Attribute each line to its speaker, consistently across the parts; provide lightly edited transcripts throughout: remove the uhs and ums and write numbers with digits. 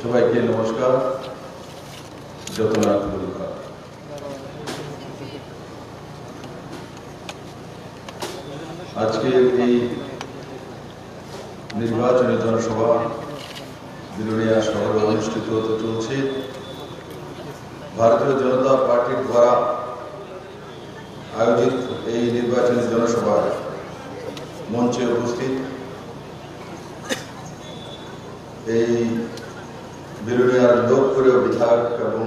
Speaker 1: সবাইকে নমস্কার। যতনাথ গুরুকা। আজকে এই নির্বাচনী জনসভা বিলোনিয়া শহরে অনুষ্ঠিত হতে চলছে। ভারতীয় জনতা পার্টির দ্বারা আয়োজিত এই নির্বাচনী জনসভায় মঞ্চে উপস্থিত এই বিলোনিয়ার লোকপ্রিয় বিধায়ক এবং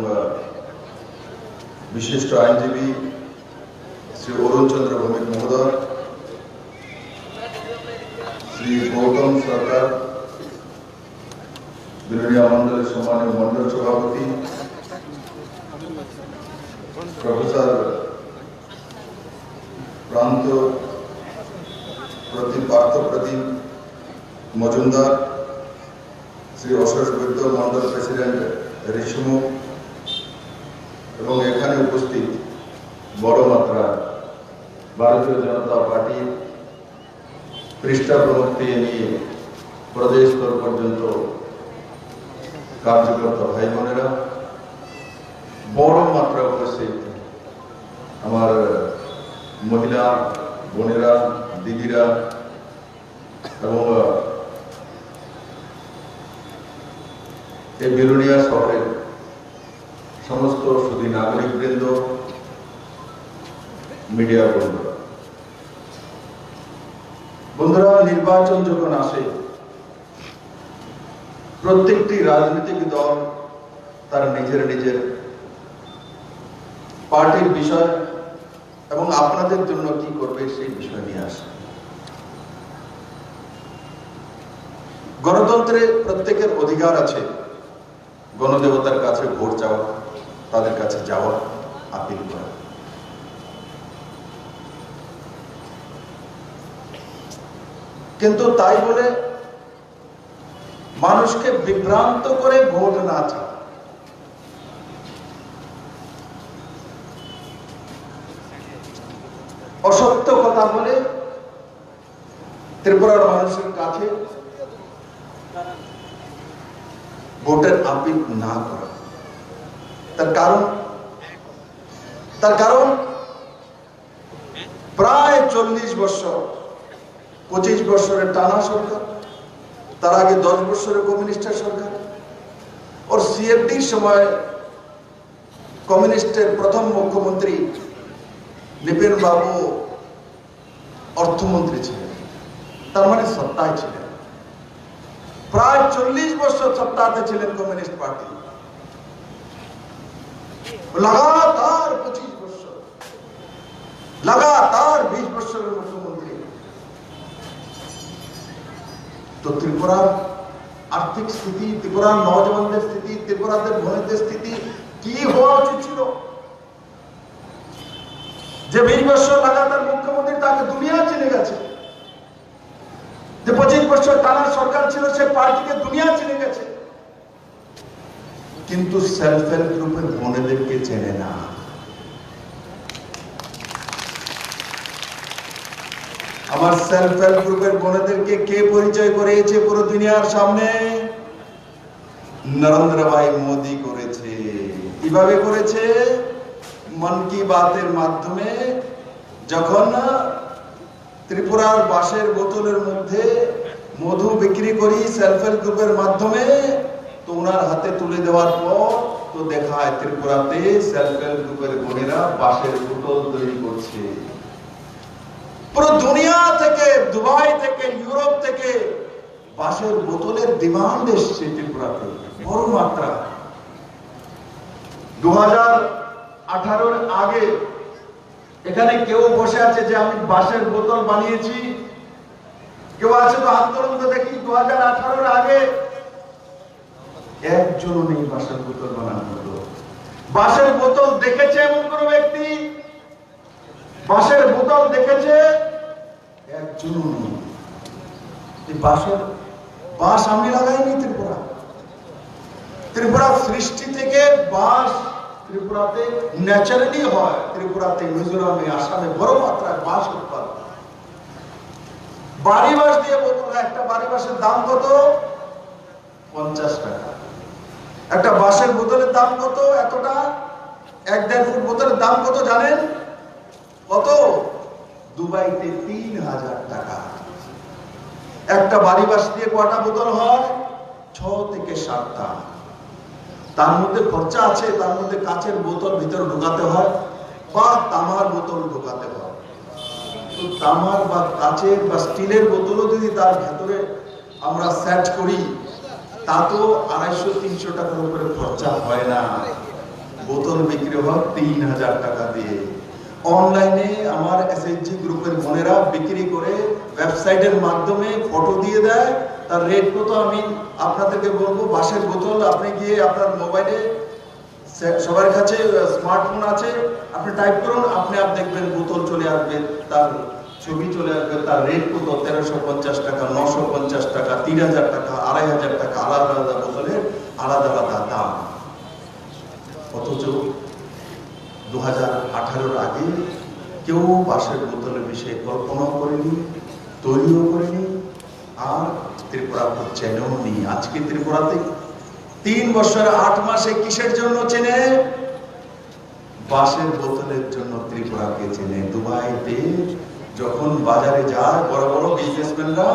Speaker 1: বিশিষ্ট আইনজীবী শ্রী অরুণ চন্দ্র ভৌমিক মহোদয়, শ্রী গৌতম সরকার, বিলোনিয়া মন্ডলের সম্মানীয় মন্ডল সভাপতি প্রফেসর প্রান্ত পার্থপ্রতিম মজুমদার, শ্রী অশোক বৈদ্য মন্ডল প্রেসিডেন্ট ঋষিমুখ এবং এখানে উপস্থিত বড় মাত্রা ভারতীয় জনতা পার্টির পৃষ্ঠা প্রমুখ থেকে নিয়ে প্রদেশ স্তর পর্যন্ত কার্যকর্তা ভাই বোনেরা, বড় মাত্রা উপস্থিত আমার মহিলা বোনেরা, দিদিরা এবং এই বিলোনিয়া শহরের সমস্ত সুধী নাগরিক বৃন্দ, মিডিয়া বন্ধুরা, নির্বাচন যখন আসে প্রত্যেকটি রাজনৈতিক দল তার নিজের নিজের পার্টির বিষয় এবং আপনাদের জন্য কি করবে সেই বিষয় নিয়ে আসে। গণতন্ত্রে প্রত্যেকের অধিকার আছে গণদেবতার কাছে ভোট চাওয়া, তাদের কাছে যাওয়া, আপিল করা। কিন্তু তাই বলে মানুষকে বিভ্রান্ত করে ভোট না চাওয়া, অসত্য কথা বলে ত্রিপুরার মানুষের কাছে ভোটের আপিল না করা। তার কারণ প্রায় 40 বছর, 25 বছরের টানা সরকার, তার আগে 10 বছরের কমিউনিস্টের সরকার, ওর সিএফডির সময় কমিউনিস্টের প্রথম মুখ্যমন্ত্রী নিপেন বাবু অর্থমন্ত্রী ছিলেন, তার মানে সত্তায় ছিলেন। প্রায় 40 বছর সত্তাতে ছিলেন কমিউনিস্ট পার্টি, লাগাতার 25 বছর, লাগাতার 20 বছরের মুখ্যমন্ত্রী। তো ত্রিপুরার আর্থিক স্থিতি, ত্রিপুরার নওজওয়ানদের স্থিতি, ত্রিপুরাদের বোনেদের স্থিতি কি হওয়া উচিত ছিল? যে 20 বছর লাগাতার মুখ্যমন্ত্রী, তাকে দুনিয়া চিনে গেছে। যে 25 বছর টানা সরকার ছিল, সে পার্টিকে দুনিয়া চিনে গেছে, কিন্তু সেলফ হেল্প গ্রুপের বোনেদেরকে চেনে না। আমার সেলফ হেল্প গ্রুপের বোনেদেরকে কে পরিচয় করিয়েছে পুরো দুনিয়ার সামনে? নরেন্দ্র ভাই মোদি করেছে। কিভাবে করেছে? মন কি বাতের মাধ্যমে যখন ত্রিপুরার বাঁশের বোতলের মধ্যে মধু বিক্রি করি সেলফ হেল্প গ্রুপের মাধ্যমে, তো ওনার হাতে তুলে দেওয়ার পর তো দেখায় ত্রিপুরাতে সেলফ হেল্প গ্রুপের বোনেরা বাঁশের বোতল তৈরি করছে। পুরো দুনিয়া থেকে, দুবাই থেকে, ইউরোপ থেকে বাঁশের বোতলের ডিমান্ড এসছে ত্রিপুরাতে বড় মাত্রা। 2018 আগে এখানে কেউ বসে আছে যে আমি বাঁশের বোতল বানিয়েছি? কেউ আছে তো? আন্দোলন তো দেখি 2018 আগে একজনও নেই বাঁশের বোতল বানানো হলো। বাঁশের বোতল দেখেছে এমন কোন ব্যক্তি? বাঁশের বোতল দেখেছে? একজনও নেই। বাঁশ আমি লাগাইনি ত্রিপুরা। ত্রিপুরা সৃষ্টি থেকে বাঁশ ত্রিপুরাতে ন্যাচারালি হয়। ত্রিপুরাতে, মিজোরামে, আসামে বড় মাত্রায় বাঁশ উৎপাদন। বাড়ি বাঁশ দিয়ে বোতল, একটা বাড়ি বাঁশের দাম কত? 50 টাকা। একটা বাঁশের বোতলের দাম কত? এতটা 1-1.5 ফুট বোতলের দাম কত জানেন? কত? দুবাইতে 3000 টাকা। একটা বাড়ি বাঁশ দিয়ে কয়টা বোতল হয়? 6 থেকে 7টা। তার মধ্যে খরচা আছে, তার মধ্যে কাচের বোতল ভিতরে ঢোকাতে হয় বা তামার বোতল ঢোকাতে হয়। তো তামার বা কাচের বা স্টিলের বোতলও যদি তার ভেতরে আমরা সেট করি, তা তো 250-300 টাকার উপরে খরচা হয় না। বোতল বিক্রি হয় 3000 টাকা দিয়ে। অনলাইনে আমার এসএইচজি গ্রুপের বোনেরা বিক্রি করে ওয়েবসাইটের মাধ্যমে ফটো দিয়ে দেয়, তার রেট কত আমি আপনাদেরকে বলবো। বাঁশের বোতল আপনি গিয়ে আপনার মোবাইলে, সবার কাছে স্মার্টফোন আছে, আপনি টাইপ করুন, আপনি দেখবেন বোতল চলে আসবে, তার ছবি চলে আসবে, তার রেট কত? 1350 টাকা, 950 টাকা, 3000 টাকা, 2500 টাকা। আলাদা আলাদা বোতলের আলাদা আলাদা দাম। অথচ 2018-র আগে কেউ বাঁশের বোতলের বিষয়ে কল্পনাও করেনি, তৈরিও করেনি, আর ত্রিপুরা চেনেও নি। আজকে ত্রিপুরাতে 3 বছর 8 মাসে কিসের জন্য চেনে? বাঁশের বোতলের জন্য ত্রিপুরাকে চেনে। দুবাইতে যখন বাজারে যায় বড় বড় বিজনেসম্যানরা,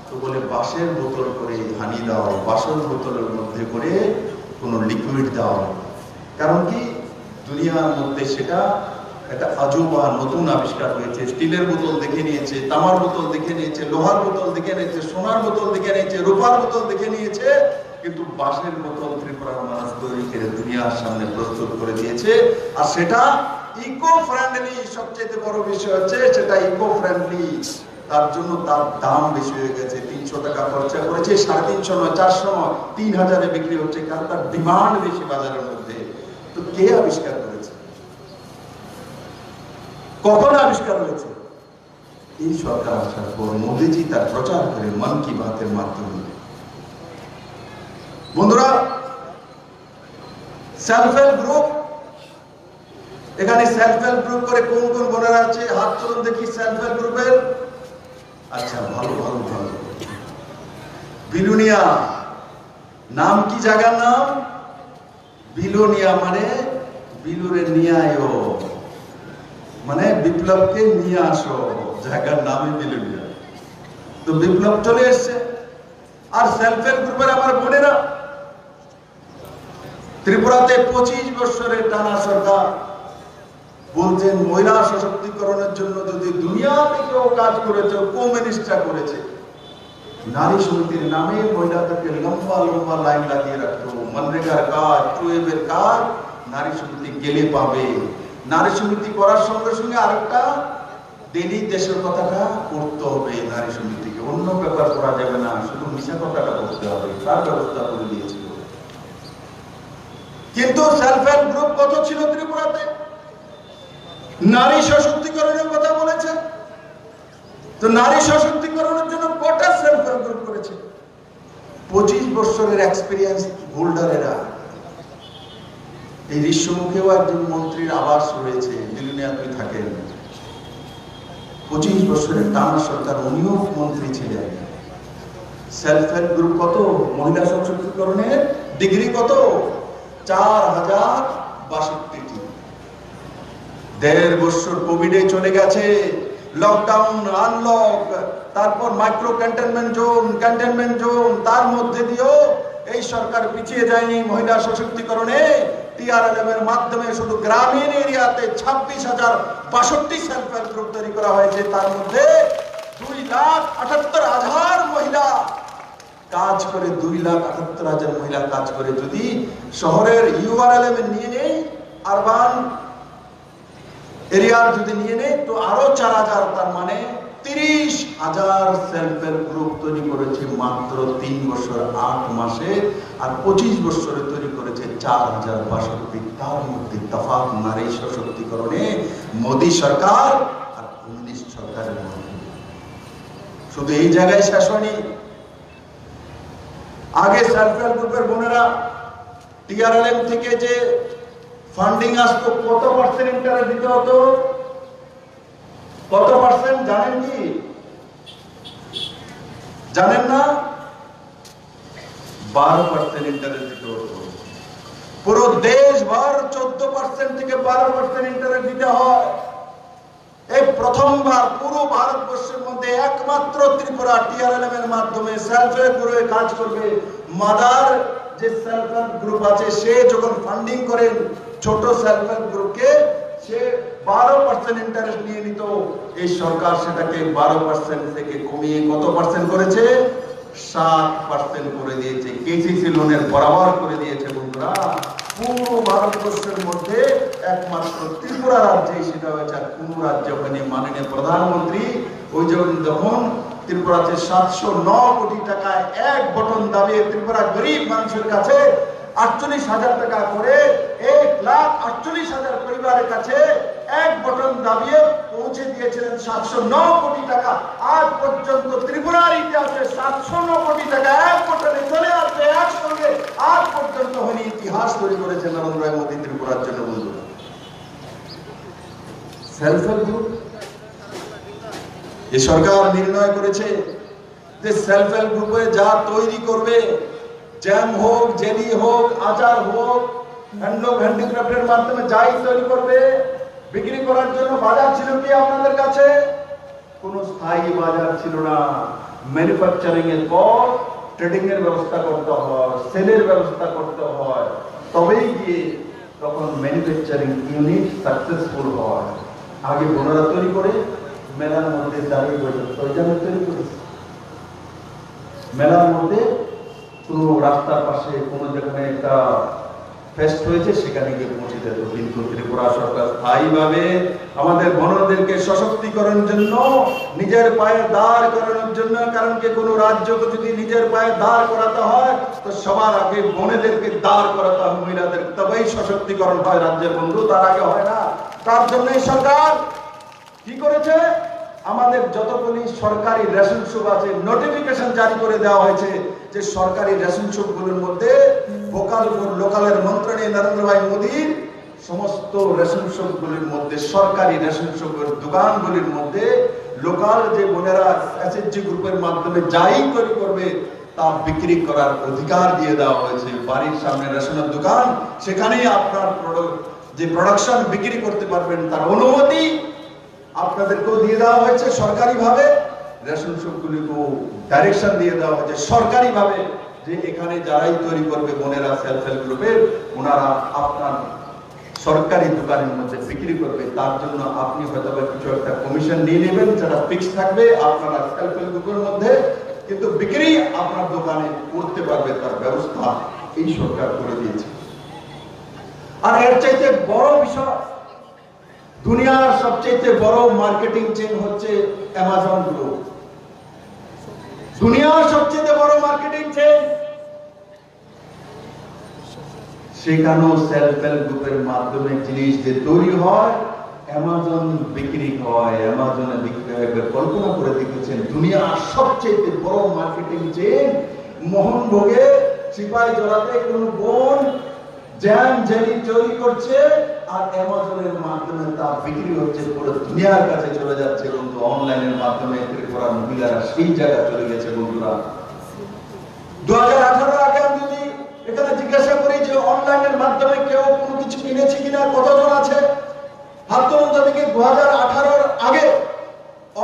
Speaker 1: তো বলে বাঁশের বোতল করে হানি দাও, বাঁশের বোতলের মধ্যে করে কোনো লিকুইড দাও। কারণ কি? দুনিয়ার মধ্যে সেটা একটা আজোবা নতুন আবিষ্কার হয়েছে। স্টিলের বোতল দেখে নিয়েছে, তামার বোতল দেখে নিয়েছে, লোহার বোতল দেখে নিয়েছে, সোনার বোতল দেখে নিয়েছে, রূপার বোতল দেখে নিয়েছে, কিন্তু বাঁশের বোতল ত্রিপুরার মানুষ তৈরি করে দুনিয়ার সামনে প্রস্তুত করে দিয়েছে। আর সেটা ইকো ফ্রেন্ডলি। সবচেয়ে বড় বিষয় হচ্ছে সেটা ইকো ফ্রেন্ডলি। তার জন্য তার দাম বেশি হয়ে গেছে। 300 টাকা খরচা করেছে, 350 নয়, 400 নয়, 3000-এ বিক্রি হচ্ছে, কারণ তার ডিমান্ড বেশি বাজারের মধ্যে। তো কে আবিষ্কার করেছে? কখন আবিষ্কার হয়েছে? এই সরকার আসার পর মোদিজি তার প্রচার করে মন কি বাতের মাধ্যমে। বন্ধুরা, সেলফ হেল্প গ্রুপ, এখানে সেলফ হেল্প গ্রুপ করে কোন কোন বোনেরা আছে? হাত তুলুন দেখি সেলফ হেল্প গ্রুপের। আচ্ছা, ভালো ভালো ভালো। বিলুনিয়া নাম কি? জায়গার নাম বিলুনিয়া, মানে বিলুরে নিয়ে আয়ো, মানে বিপ্লবকে নিয়ে আসো। জায়গার নামই বিলুনিয়া। তো বিপ্লব চলে এসছে। আর সেলফ হেল্প গ্রুপের আমার বোনেরা, ত্রিপুরাতে 25 বছরের টানা সরকার বলছেন মহিলা সশক্তিকরণের জন্য যদি দুনিয়াতে কেউ কাজ করেছে, কমিউনিস্টরা করেছে। নারী সমিতির নামে মহিলাদেরকে লম্বা লম্বা লাইন লাগিয়ে রাখতো। মনরেগার কাজ, টুয়েবের কাজ নারী সমিতি গেলে পাবে। নারী সমিতি করার সঙ্গে সঙ্গে আরেকটা ডেলি দেশের কথাটা করতে হবে। নারী সমিতিকে অন্য ব্যাপার করা যাবে না, শুধু মিশা কথাটা করতে হবে। তার ব্যবস্থা করে দিয়েছিল। কিন্তু সেলফ হেল্প গ্রুপ কত ছিল ত্রিপুরাতে? নারী সশক্তিকরণের কথা বলেছে। তো নারী সশক্তিকরণের জন্য কটা সেলফ হেল্প গ্রুপ করেছে? 25 বছরের এক্সপেরিয়েন্স হোল্ডারেরা। এই ঋষ্যমুখেও একজন মন্ত্রীর আবাস রয়েছে, বিলুনিয়াতে থাকেন। 25 বছরের টানা সরকার, উনিও মন্ত্রী ছিলেন। সেলফ হেল্প গ্রুপ কত? মহিলা সশক্তিকরণের ডিগ্রি কত? 4062টি। 1.5 বছর কোভিডে চলে গেছে, লকডাউন, আনলক, তারপর মাইক্রো কন্টেনমেন্ট জোন, তার মধ্যে দিয়েও এই সরকার পিছিয়ে যায়নি মহিলা সশক্তিকরণে। টিআরএলএম এর মাধ্যমে শুধু গ্রামীণ এরিয়াতে 26,062 সেলফ হেল্প গ্রুপ তৈরি করা হয়েছে। তার মধ্যে 2,78,000 মহিলা কাজ করে। 2,78,000 মহিলা কাজ করে। যদি শহরের ইউআরএলএম নিয়ে নেই, আরবান এরিয়ার যদি নিয়ে নেই, তো আরো 4,000, তার মানে 30,000 সেলফ হেল্প গ্রুপ তৈরি করেছে মাত্র 3 বছর 8 মাসে। আর 25 বছরে তৈরি করেছে 4,062। তার মধ্যে তফাৎ নারী সশক্তিকরণে মোদী সরকার আর কমিউনিস্ট সরকারের মধ্যে। শুধু এই জায়গায় শেষ হয়নি। আগে সেলফ হেল্প গ্রুপের বোনেরা টিআরএলএম থেকে যে ফান্ডিং আসতো, কত পার্সেন্ট ইন্টারেস্ট দিতে হতো? কত পার্সেন্ট জানেন কি? জানেন না? 12% ইন্টারেস্ট দিতে হতো। পুরো দেশভর 14% থেকে 12% ইন্টারেস্ট দিতে হয়। এই প্রথমবার পুরো ভারতবর্ষের মধ্যে একমাত্র ত্রিপুরা টিআরএলএম এর মাধ্যমে সেলফ হেল্প গ্রুপে কাজ করবে। মাদার যে সেলফ হেল্প গ্রুপ আছে সে যখন ফান্ডিং করেন ছোট সেলফ হেল্প গ্রুপকে, সে 12% ইন্টারেস্ট নিয়ে নিত। এই সরকার সেটাকে 12% থেকে কমিয়ে কত পার্সেন্ট করেছে? 7% করে দিয়েছে। কেসিসি লোনের বরাবর করে দিয়েছে। বন্ধুরা, পুরো ভারতবর্ষের মধ্যে একমাত্র ত্রিপুরা রাজ্যে সেটা হয়েছে, আর কোন রাজ্য হয়নি। মাননীয় প্রধানমন্ত্রী ওই যখন ত্রিপুরাতে 709 কোটি টাকায় এক বটন দাবিয়ে ত্রিপুরা গরিব মানুষের কাছে 48,000 টাকা করে 1,48,000 পরিবারের কাছে এক বটন দাবিয়ে পৌঁছে দিয়েছিলেন 709 কোটি টাকা। আজ পর্যন্ত ত্রিপুরার ইতিহাসে 709 কোটি টাকা এক বটনে চলে আসবে একসঙ্গে, আজ পর্যন্ত হয়নি। ইতিহাস তৈরি করেছে নরেন্দ্র মোদী ত্রিপুরার জন্য। বন্ধুরা, সেলফ হেল্প গ্রুপ এই সরকার নির্ণয় করেছে যে সেলফ হেল্প গ্রুপে যা তৈরি করবে, জ্যাম হোক, জেলি হোক, আচার হোক, হ্যান্ডলুম হ্যান্ডিক্রাফটের মাধ্যমে যাই তৈরি করবে, বিক্রি করার জন্য বাজার ছিল কি আপনাদের কাছে? কোন স্থায়ী বাজার ছিল না। ম্যানুফ্যাকচারিং এর পর ট্রেডিং এর ব্যবস্থা করতে হয়, সেলের ব্যবস্থা করতে হয়, তবেই গিয়ে তখন ম্যানুফ্যাকচারিং ইউনিট সাকসেসফুল হয়। আগে বোনেরা তৈরি করে মেলার মধ্যে দাঁড়িয়ে বসে তৈরি করেছে। মেলার মধ্যে কোনো রাস্তার পাশে কোনো যেখানে একটা ফেস্ট হয়েছে সেখানে গিয়ে পৌঁছে যেত। কিন্তু ত্রিপুরা সরকার স্থায়ীভাবে আমাদের বোনদেরকে সশক্তিকরণের জন্য, নিজের পায়ে দাঁড় করানোর জন্য, কারণ কি কোনো রাজ্যকে যদি নিজের পায়ে দাঁড় করাতে হয় তো সবার আগে বোনেদেরকে দাঁড় করাতে হয়, মহিলাদের, তবেই সশক্তিকরণ হয় রাজ্যের। বন্ধু, তার আগে হয় না। তার জন্য সরকার কি করেছে? আমাদের যতগুলি সরকারি রেশন শপ আছে নোটিফিকেশন জারি করে দেওয়া হয়েছে যে সরকারি রেশন শপগুলোর মধ্যে ভোকাল ফর লোকালের মন্ত্রণে নরেন্দ্র ভাই মোদীর সমস্ত রেশন শপগুলির মধ্যে, সরকারি রেশন শপের দোকানগুলির মধ্যে লোকাল যে বোনেরা এসএইচজি গ্রুপের মাধ্যমে যাই তৈরি করবে তা বিক্রি করার অধিকার দিয়ে দেওয়া হয়েছে। বাড়ির সামনে রেশনের দোকান, সেখানেই আপনার যে প্রোডাকশন বিক্রি করতে পারবেন তার অনুমতি আপনাদেরকেও দিয়ে দেওয়া হয়েছে সরকারিভাবে। রেশন শপগুলিকেও ডাইরেকশন দিয়ে দেওয়া হয়েছে সরকারিভাবে যে এখানে যারাই তৈরি করবে বোনেরা সেলফ হেল্প গ্রুপের, ওনারা আপনার সরকারি দোকানের মধ্যে বিক্রি করবে। তার জন্য আপনি হয়তো কিছু একটা কমিশন নিয়ে নেবেন, যেটা ফিক্স থাকবে আপনারা সেলফ হেল্প গ্রুপের মধ্যে, কিন্তু বিক্রি আপনার দোকানে করতে পারবে তার ব্যবস্থা এই সরকার করে দিয়েছে। আর এর চাইতে বড় বিষয়, দুনিয়ার সবচেয়ে বড় মার্কেটিং চেইন হচ্ছে অ্যামাজন গ্রুপ। দুনিয়ার সবচেয়ে বড় মার্কেটিং চেইন, সেখানেও সেলফ হেল্প গ্রুপের মাধ্যমে জিনিস যে তৈরি হয়, অ্যামাজন বিক্রি হয়, অ্যামাজনে বিক্রি হয়। কল্পনা করে দেখেছেন দুনিয়ার সবচেয়ে বড় মার্কেটিং চেইন মোহনভোগে সিপাহী জলাতে কোন বোন জ্যাম জেলি তৈরি করছে আর অ্যামাজনের মাধ্যমে তা বিক্রি হচ্ছে, পুরো দুনিয়ার কাছে চলে যাচ্ছে। বন্ধু, অনলাইনের মাধ্যমে ত্রিপুরার মহিলারা সেই জায়গা চলে গেছে। বন্ধুরা, 2018 আগে আমি যদি এখানে জিজ্ঞাসা করি যে অনলাইনের মাধ্যমে কেউ কোনো কিছু কিনেছে কিনা, কতজন আছে? হাত তুলুন তো দেখি। 2018 আগে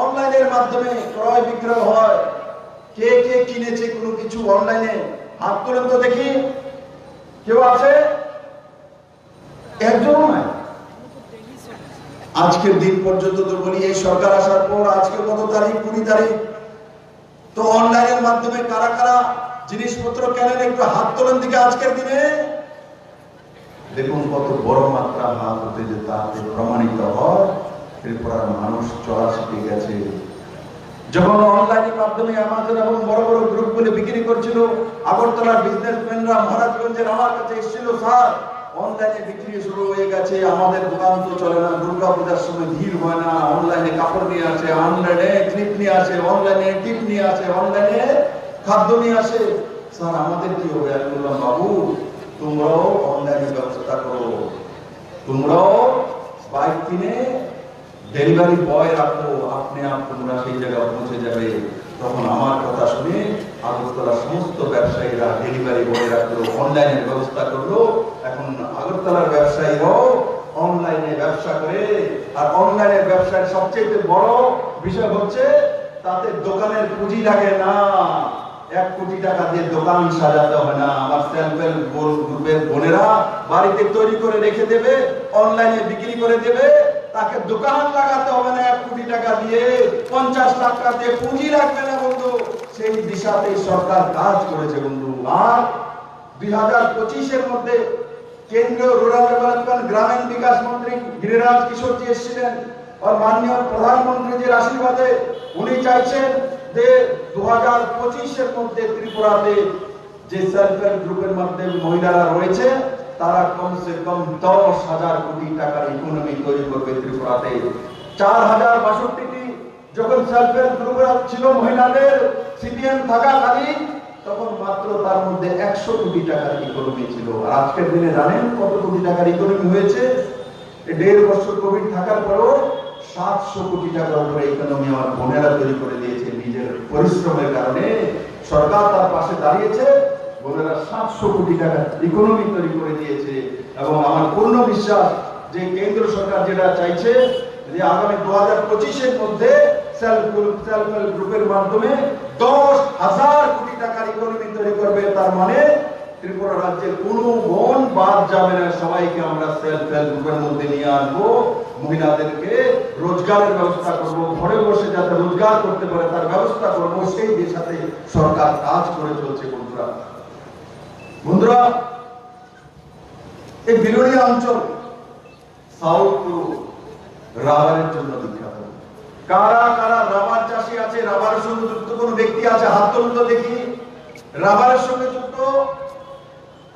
Speaker 1: অনলাইনের মাধ্যমে ক্রয় বিক্রয় হয়, কে কে কিনেছে কোনো কিছু অনলাইনে? হাত তুলুন তো দেখি। কেউ আছে? একজন নাই। আজকের দিন পর্যন্ত তো বলি, এই সরকার আসার পর আজকে কত তারিখ? 20 তারিখ। তো অনলাইনের মাধ্যমে কারা কারা জিনিসপত্র কেনেন একটু হাত তোলেন দিকে। আজকের দিনে দেখুন কত বড় মাত্রা হাত হতে যে তাতে প্রমাণিত হয় ত্রিপুরার মানুষ চলা শিখে গেছে। যখন অনলাইনের মাধ্যমে অ্যামাজন এবং বড় বড় গ্রুপগুলি বিক্রি করছিল, আগরতলার বিজনেসম্যানরা মহারাজগঞ্জের আমার কাছে এসেছিল, স্যার অনলাইনে বিক্রি শুরু হয়ে গেছে, আমাদের দোকান তো চলে না, দুর্গা পূজার সময় ভিড় হয় না, অনলাইনে কাপড় নিয়ে আসে, অনলাইনে ক্লিপ নিয়ে আসে, অনলাইনে টিপ নিয়ে আসে, অনলাইনে খাদ্য নিয়ে আসে, স্যার আমাদের কি হবে? আমি বললাম, বাবু তোমরাও অনলাইনে ব্যবস্থা করো, তোমরাও বাইক কিনে ডেলিভারি বয় রাখো, আপনি তোমরা সেই জায়গায় পৌঁছে যাবে। তখন আমার কথা শুনে আগরতলার সমস্ত ব্যবসায়ীরা ডেলিভারি বয় রাখলো, অনলাইনের ব্যবস্থা করলো। এখন আগরতলার ব্যবসায়ীরাও অনলাইনে ব্যবসা করে। আর অনলাইনের ব্যবসার সবচেয়ে বড় বিষয় হচ্ছে তাতে দোকানের পুঁজি লাগে না। 1 কোটি টাকা দিয়ে দোকান সাজাতে হয় না। আমার সেলফ হেল্প গ্রুপের বোনেরা বাড়িতে তৈরি করে রেখে দেবে, অনলাইনে বিক্রি করে দেবে। তাকে দোকান লাগাতে হবে না 1 কোটি টাকা দিয়ে, 50 লাখ টাকা দিয়ে পুঁজি লাগবে না বন্ধু। সেই দিশাতে সরকার কাজ করেছে বন্ধু। আর 2025-এর মধ্যে কেন্দ্রীয় রুরাল ডেভেলপমেন্ট গ্রামীণ বিকাশ মন্ত্রী গিরিরাজ কিশোরজি এসেছিলেন। আর মাননীয় প্রধানমন্ত্রীজির আশীর্বাদে উনি চাইছেন যে 2025-এর মধ্যে ত্রিপুরাতে যে সেলফ হেল্প গ্রুপের মধ্যে মহিলারা রয়েছে তারা কমসে কম 10,000 কোটি টাকার ইকোনমি তৈরি করবে ত্রিপুরাতে। 4062টি যখন সেলফ হেল্প গ্রুপ ছিল মহিলাদের সিপিএম থাকাকালীন, তখন মাত্র তার মধ্যে 100 কোটি টাকার ইকোনমি ছিল। আর আজকের দিনে জানেন কত কোটি টাকার ইকোনমি হয়েছে? 1.5 বছর কোভিড থাকার পরও 700 কোটি টাকার উপরে ইকোনমি আমার বোনেরা তৈরি করে দিয়েছে। নিজের পরিশ্রমের কারণে সরকার তার পাশে দাঁড়িয়েছে, বোনেরা 700 কোটি টাকার ইকোনমি তৈরি করে দিয়েছে। এবং আমার পূর্ণ বিশ্বাস যে কেন্দ্র সরকার যেটা চাইছে যে আগামী 2025-এর মধ্যে সেলফ হেল্প গ্রুপের মাধ্যমে 10,000 কোটি টাকার ইকোনমি তৈরি করবে। তার মানে ত্রিপুরা রাজ্যের কোনো বোন বাদ যাবে না। সবাইকে আমরা সেলফ হেল্প গ্রুপের মধ্যে নিয়ে আসবো। মহিলাদেরকে রোজগারের ব্যবস্থা করব, ঘরে বসে যাতে রোজগার করতে পারে তার ব্যবস্থা করবো। সেই দিশাতে সরকার কাজ করে চলছে বন্ধুরা। বন্ধুরা, এই বিলোনিয়া অঞ্চল সাউথ রাবারের জন্য বিখ্যাত। কারা কারা রাবার চাষী আছে, রাবারের সঙ্গে যুক্ত কোন ব্যক্তি আছে? হাত তুলুন তো দেখি। রাবারের সঙ্গে যুক্ত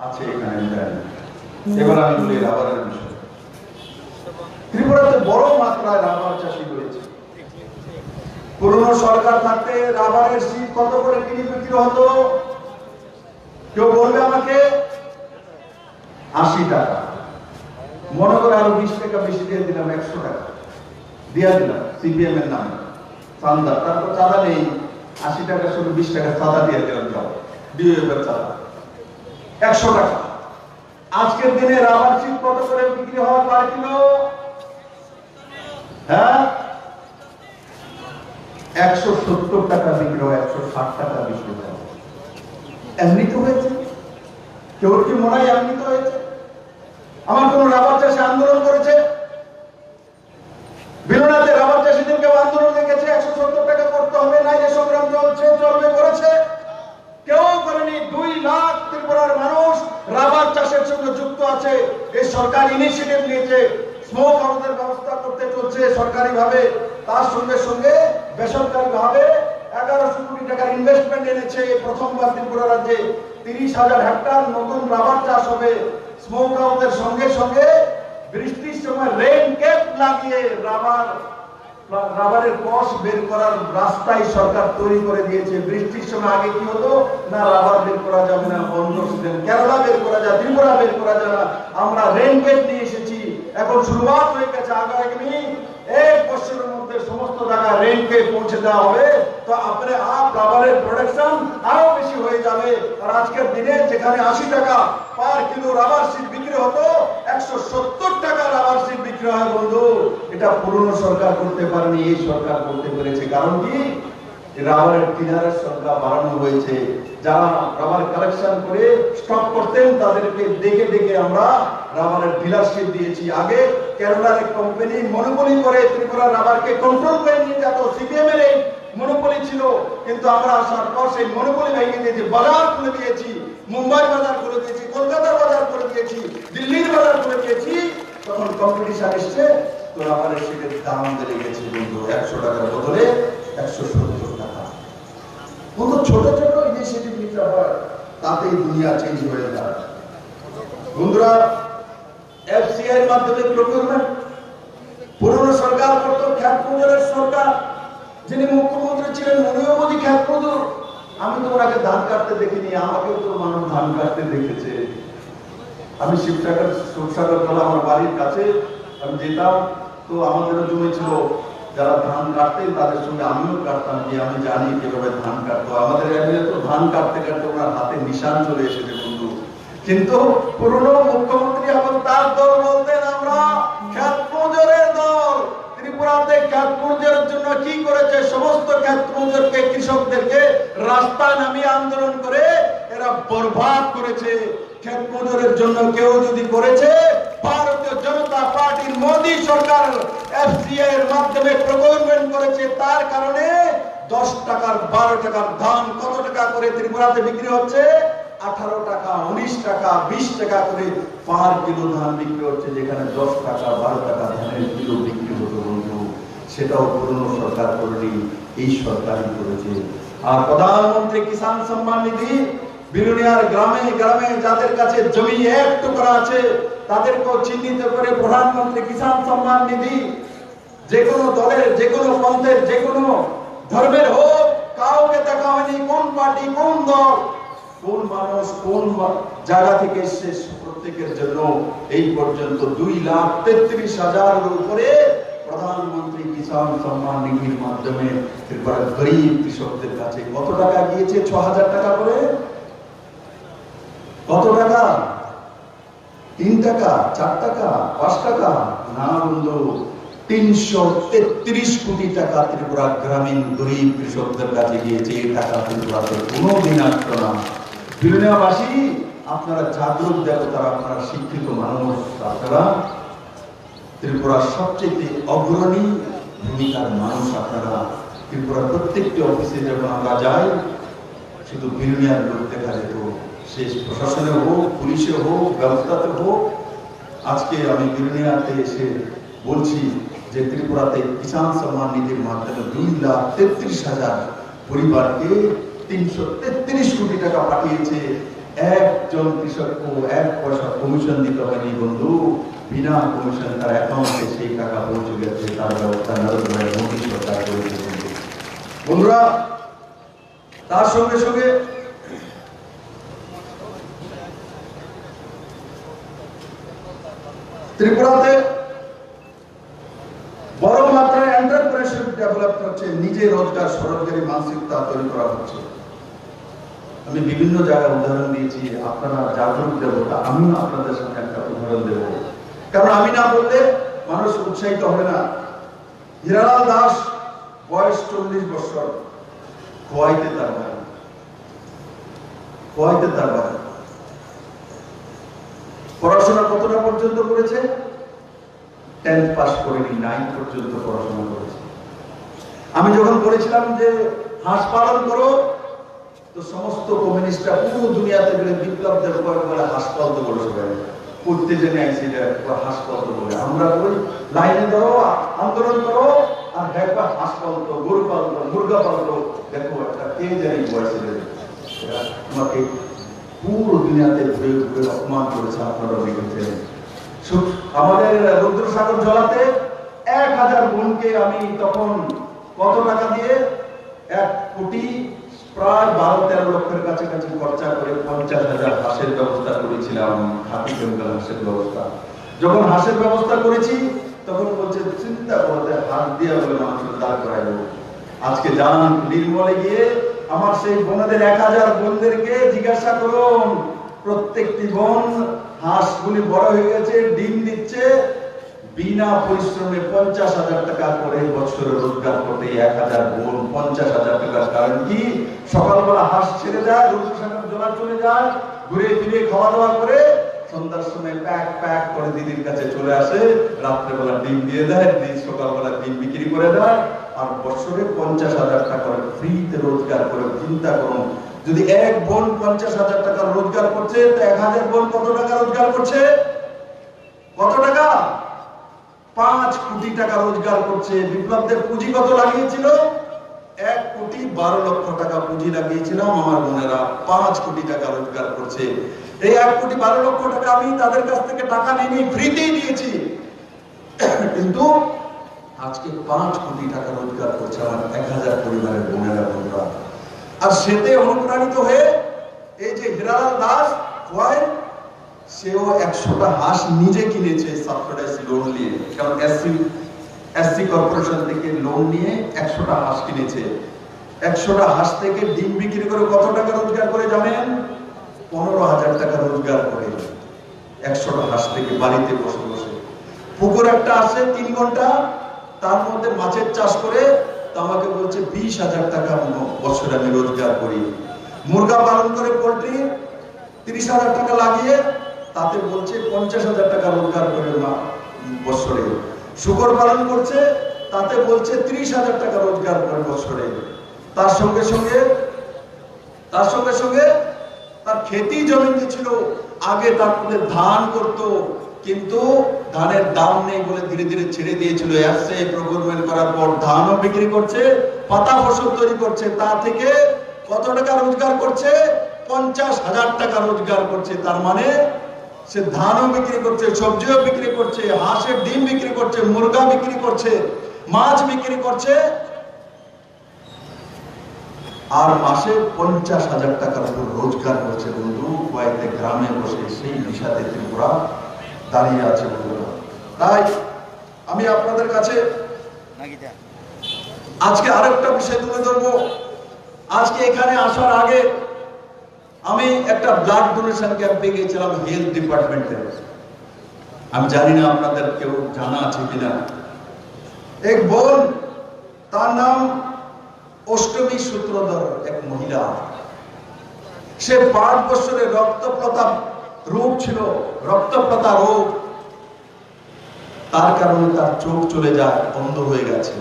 Speaker 1: আছে এখানে? এবার আমি বলি রাবারের বিষয়। ত্রিপুরাতে বড় মাত্রায় রাবার চাষী রয়েছে। পুরনো সরকার থাকতে রাবারের শীট কত করে কিনে বিক্রি হতো? কেউ বলবে আমাকে? 80 টাকা। মনে করে আরো 20 টাকা বেশি দিয়ে দিলাম, 100 টাকা দিয়ে দিলাম সিপিএম এর নামে চাঁদা। তারপর চাঁদা নেই, 80 টাকা শুধু 20 টাকা চাঁদা দিয়ে দিলাম, যাও ডিএফ এর চাঁদা 100 টাকা। আজকের দিনে রাবার শীট কত করে বিক্রি হয় পার কিলো? হ্যাঁ, 170 টাকা বিক্রি হয়, 160 টাকা বিক্রি হয়। এমনি তো হয়েছে? কেউ কি মনে হয় এমনি তো হয়েছে? আমার কোন রাবার চাষী আন্দোলন করেছে? বিলোনাতে রাবার চাষীদের কেউ আন্দোলন দেখেছে 170 টাকা করতে হবে না, যে সংগ্রাম চলছে চলবে করেছে? কেউ করেনি। 2 লাখ ত্রিপুরার মানুষ রাবার চাষের সঙ্গে যুক্ত আছে। এই সরকার ইনিশিয়েটিভ নিয়েছে, স্মোক হাউসের ব্যবস্থা করতে চলছে সরকারি ভাবে। তার সঙ্গে সঙ্গে বেসরকারি ভাবে 1100 কোটি টাকার ইনভেস্টমেন্ট এনেছে। প্রথমবার ত্রিপুরা রাজ্যে 30,000 হেক্টর নতুন রাবার চাষ হবে। স্মোক হাউসের সঙ্গে সঙ্গে বৃষ্টির সময় রেইন ক্যাপ লাগিয়ে রাবারের কষ বের করার রাস্তায় সরকার তৈরি করে দিয়েছে। বৃষ্টির সময় আগে কি হতো না, রাবার বের করা যাবে না, বন্ধ ছিলেন। কেরালা বের করা যায়, ত্রিপুরা বের করা যায় না। আমরা রেইন ক্যাপ নিয়ে এসেছি, এখন শুরুয়াত হয়ে গেছে। আগামী 1 বছরের মধ্যে সমস্ত জায়গায় রেইন ক্যাপ পৌঁছে দেওয়া হবে। তো আপনি রাবারের প্রোডাকশন আরো বেশি হয়ে যাবে। আর আজকের দিনে যেখানে 80 টাকা পার কিলো রাবার শীট বিক্রি হতো, 170 টাকা রাবার শীট বিক্রি হয় বন্ধু। এটা পুরনো সরকার করতে পারেনি, এই সরকার করতে পেরেছে। কারণ কি? রাবারের ডিলারের সংখ্যা বাড়ানো হয়েছে। যারা রাবার কালেকশন করে স্টক করতেন তাদেরকে দেখে দেখে আমরা রাবারের ডিলারশিপ দিয়েছি। আগে কেরালার এক কোম্পানি মনোপলি করে ত্রিপুরা রাবারকে কন্ট্রোল করে নিয়ে যেত। সিপিএম এর এই মনোপলি ছিল, কিন্তু আমরা আসার পর সেই মনোপলি ভেঙে দিয়েছি, বাজার খুলে দিয়েছি। মুম্বাই বাজার করে দিয়েছি, কলকাতার বাজার করে দিয়েছি, দিল্লির বাজার করে দিয়েছি। তখন কম্পিটিশন এসছে, তো রাবারের শীটের দাম বেড়ে গেছে বন্ধু। 100 টাকার বদলে 170 টাকা। বন্ধু, ছোট ছোট ইনিশিয়েটিভ নিতে হয়, তাতেই দুনিয়া চেঞ্জ হয়ে যায় বন্ধুরা। এফসিআই এর মাধ্যমে প্রকিউরমেন্ট পুরনো সরকার করতো। খ্যাত প্রজরের সরকার, যিনি মুখ্যমন্ত্রী ছিলেন মনীয় মোদী খ্যাত প্রজর। আমি তো ওনাকে ধান কাটতে দেখিনি, আমাকেও তো মানুষ ধান কাটতে দেখেছে। আমি শিবসাগর তলা আমার বাড়ির কাছে আমি যেতাম, তো আমাদেরও জমি ছিল যারা ধান কাটতেন তাদের সঙ্গে আমিও কাটতাম, যে আমি জানি কিভাবে ধান কাটতো। আমাদের এমনি তো ধান কাটতে কাটতে ওনার হাতে নিশান চলে এসেছে বন্ধু। কিন্তু পুরনো মুখ্যমন্ত্রী এবং তার দল বলতেন আমরা খ্যাত মজুরের দল। ত্রিপুরাতে খ্যাত মজুরের জন্য কি করেছে? সমস্ত খ্যাত মজুরকে, কৃষকদেরকে রাস্তায় নামিয়ে আন্দোলন করে এরা বরবাদ করেছে। খ্যাত মজুরের জন্য কেউ যদি করেছে, ভারতীয় জনতা পার্টির মোদী সরকার এফসিআই এর মাধ্যমে প্রকল্পন করেছে। তার কারণে 10 টাকার 12 টাকার ধান কত টাকা করে ত্রিপুরাতে বিক্রি হচ্ছে? 18 টাকা, 19 টাকা, 20 টাকা করে পার কিলো ধান বিক্রি হচ্ছে, যেখানে 10 টাকা 12 টাকা ধানের কিলো বিক্রি হতো বন্ধু। সেটাও পুরনো সরকার করেনি, এই সরকারই করেছে। আর প্রধানমন্ত্রী কিষাণ সম্মান নিধি, বিলুনিয়ার গ্রামে গ্রামে যাদের কাছে জমি 1 টুকরা আছে তাদেরকেও চিহ্নিত করে প্রধানমন্ত্রী কিষাণ সম্মান নিধি, যে কোনো দলের, যে কোনো পন্থের, যে কোনো ধর্মের হোক, কাউকে দেখা হয়নি কোন পার্টি, কোন দল, কোন মানুষ, কোন জায়গা থেকে এসে, প্রত্যেকের জন্য এই পর্যন্ত 2,33,000 উপরে প্রধানমন্ত্রী কিষাণ সম্মান নিধির মাধ্যমে ত্রিপুরার গরিব কৃষকদের কাছে কত টাকা গিয়েছে? 6,000 টাকা করে। কত টাকা? 3 টাকা, 4 টাকা, 5 টাকা না বন্ধু, 333 কোটি টাকা ত্রিপুরা গ্রামীণ গরিব কৃষকদের কাছে গিয়েছে। এই টাকা ত্রিপুরাতে কোনোদিন আসতো না। বিলুনিয়াবাসী, আপনারা জাগ্রত দেবতারা, আপনারা শিক্ষিত মানুষ, আপনারা ত্রিপুরার সবচেয়ে অগ্রণী ভূমিকার মানুষ। আপনারা ত্রিপুরার প্রত্যেকটি অফিসে যখন আমরা যাই, শুধু বিলুনিয়ার লোক দেখা যেত, সে প্রশাসনে হোক, পুলিশে হোক, ব্যবস্থাতে হোক। আজকে আমি বিলুনিয়াতে এসে বলছি যে ত্রিপুরাতে কিষাণ সম্মান নিধির মাধ্যমে 2,33,000 পরিবারকে 333 কোটি টাকা পাঠিয়েছে। একজন কৃষককে 1 পয়সা কমিশন দিতে হয়নি বন্ধু, বিনা কমিশন তার অ্যাকাউন্টে সেই টাকা পৌঁছে গেছে। তার ব্যবস্থা নরেন্দ্র মোদী সরকার করেছে বন্ধুরা। তার সঙ্গে সঙ্গে ত্রিপুরাতে বড় মাত্রায় এন্টারপ্রেনারশিপ ডেভেলপ হচ্ছে, নিজে রোজগার সরকারি মানসিকতা তৈরি করা হচ্ছে। আমি বিভিন্ন জায়গায় উদাহরণ দিয়েছি, আপনারা জাগরুক দেবতা, আমিও আপনাদের সামনে একটা উদাহরণ দেব, কারণ আমি না বললে মানুষ উৎসাহিত হবে না। হীরালাল দাস বয়স 40 বছর, খোয়াইতে তার ভাই, খোয়াইতে তার ভাই। পড়াশোনা কতটা পর্যন্ত করেছে? 10th পাস করেনি, 9 পর্যন্ত পড়াশোনা করেছে। আমি যখন বলেছিলাম যে হাঁস পালন করো, তো সমস্ত কমিউনিস্টরা পুরো দুনিয়াতে মিলে বিপ্লবদের বলে হাঁস পালতে বলে, সবাই করতে জেনে আইসি হাঁস পালতে বলে। আমরা বলি লাইনে ধরো, আন্দোলন করো, আর একবার হাঁস পালতো, গরু পালতো, মুরগা পালতো। দেখো একটা কে জানি বয়সে তোমাকে পুরো দুনিয়াতে ঘুরে ঘুরে অপমান করেছে। আপনারা দেখেছেন আমাদের রুদ্রসাগর জলাতে 1,000 বোনকে আমি তখন কত টাকা দিয়ে 1 কোটি প্রায় 12-13 লক্ষের কাছাকাছি খরচা করে 50,000 হাঁসের ব্যবস্থা করেছিলাম। খাঁটি কেমিক্যাল হাঁসের ব্যবস্থা। যখন হাঁসের ব্যবস্থা করেছি তখন বলছে চিন্তা করতে হাত দিয়ে বলে মানুষের দাঁড় করাই দেবো। আজকে যান নির্মলে গিয়ে আমার সেই বোনদের 1,000 বোনদেরকে জিজ্ঞাসা করুন, প্রত্যেকটি বোন হাঁসগুলি বড় হয়ে গেছে, ডিম দিচ্ছে, বিনা পরিশ্রমে 50,000 টাকা করে বছরে রোজগার করতে 1,000 বোন 50,000 টাকার। কারণ কি? সকালবেলা হাঁস ছেড়ে যায়, রুদ্রসাগর জলা চলে যায়, ঘুরে ফিরে খাওয়া দাওয়া করে সন্ধ্যার সময় প্যাক করে দিদির কাছে চলে আসে, রাত্রেবেলা ডিম দিয়ে দেয়, সকালবেলা ডিম বিক্রি করে দেয়, আর বছরে 50,000 টাকা ফ্রিতে রোজগার করে। চিন্তা করুন, যদি এক বোন 50,000 টাকা রোজগার করছে, তো 1,000 বোন কত টাকা রোজগার করছে? কত টাকা? 5 কোটি টাকা রোজগার করছে। বিপ্লবদের পুঁজি কত লাগিয়েছিল? 1 কোটি 12 লক্ষ টাকা পুঁজি লাগিয়েছিলাম। আমার বোনেরা 5 কোটি টাকা রোজগার করছে। এই 1 কোটি 12 লক্ষ টাকা আমি তাদের কাছ থেকে টাকা নিয়ে ফ্রিতেই দিয়েছি, কিন্তু আজকে 5 কোটি টাকা রোজগার করছে আমার 1,000 পরিবারের বোনেরা, বন্ধুরা। আর সেতে অনুপ্রাণিত হয়ে এই যে হীরালাল দাস খোয়াই, সেও 100টা হাঁস নিজে কিনেছে সাবসিডাইজ লোন নিয়ে। কারণ এসসি কর্পোরেশন থেকে লোন নিয়ে 100টা হাঁস কিনেছে। 100টা হাঁস থেকে ডিম বিক্রি করে কত টাকা রোজগার করে জানেন? 15,000 টাকা রোজগার করে 100টা হাঁস থেকে, বাড়িতে বসে বসে। পুকুর একটা আছে 3 ঘন্টা, তার মধ্যে মাছের চাষ করে আমাকে বলছে 20,000 টাকা বছরে আমি রোজগার করি। মুরগা পালন করে পোল্ট্রি 30,000 টাকা লাগিয়ে তাতে বলছে 50,000 টাকা রোজগার করে বছরে। শুকর পালন করছে, তাতে বলছে 30,000 টাকা রোজগার করে বছরে। তার সঙ্গে সঙ্গে তার খেতি জমি ছিল আগে, তার মধ্যে ধান করত, কিন্তু ধানের দাম নেই বলে ধীরে ধীরে ছেড়ে দিয়েছিল। এসে প্রকুরমেন্ট করার পর ধানও বিক্রি করছে, পাতা ফসল তৈরি করছে, তা থেকে কত টাকা রোজগার করছে? 50,000 টাকা রোজগার করছে। তার মানে সে ধানও বিক্রি করছে, সবজিও বিক্রি করছে, হাঁসের ডিম বিক্রি করছে, মুরগা বিক্রি করছে, মাছ বিক্রি করছে, আর মাসে 50,000 টাকার উপর রোজগার করছে। বন্ধু, কয়েকটা গ্রামে বসে সেই বিষাদে ত্রিপুরা দাঁড়িয়ে আছে বন্ধুরা। তাই আমি আপনাদের কাছে আজকে আরেকটা বিষয় তুলে ধরবো। আজকে এখানে আসার আগে আমি একটা ব্লাড ডোনেশন ক্যাম্পে গিয়েছিলাম হেলথ ডিপার্টমেন্টে। আমি জানি না আপনাদের কেউ জানা আছে কিনা। এক বোন, তার নাম অষ্টমী সূত্রধর, এক মহিলা। সে 5 বছরের রক্তপ্লতা রোগ ছিল, রক্তপ্লতা রোগ। তার কারণে তার চোখ চলে যায়, বন্ধ হয়ে গেছে,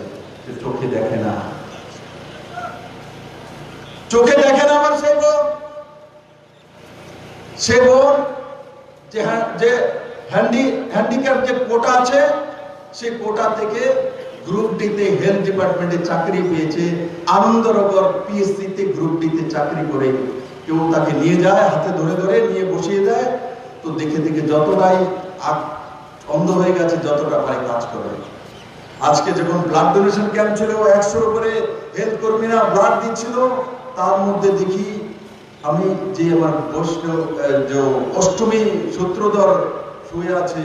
Speaker 1: সে চোখে দেখে না। চোখে দেখে না আমার সে বোন যে হ্যান্ডিক্যাপ যে কোটা আছে, সেই কোটা থেকে গ্রুপ ডিতে হেলথ ডিপার্টমেন্টে চাকরি পেয়েছে। আনন্দনগর পিএসসি তে গ্রুপ ডিতে চাকরি করে কেউ তাকে নিয়ে যায়, হাতে ধরে ধরে নিয়ে বসিয়ে দেয়। তো দেখে দেখে যতটাই অন্ধ হয়ে গেছে, যতটা পারে কাজ করে। আজকে যখন ব্লাড ডোনেশন ক্যাম্প ছিল, 100 উপরে হেলথ কর্মীরা ব্লাড দিচ্ছিল, তার মধ্যে দেখি আমি যে আমার অষ্টমী সূত্রধর শুয়ে আছে,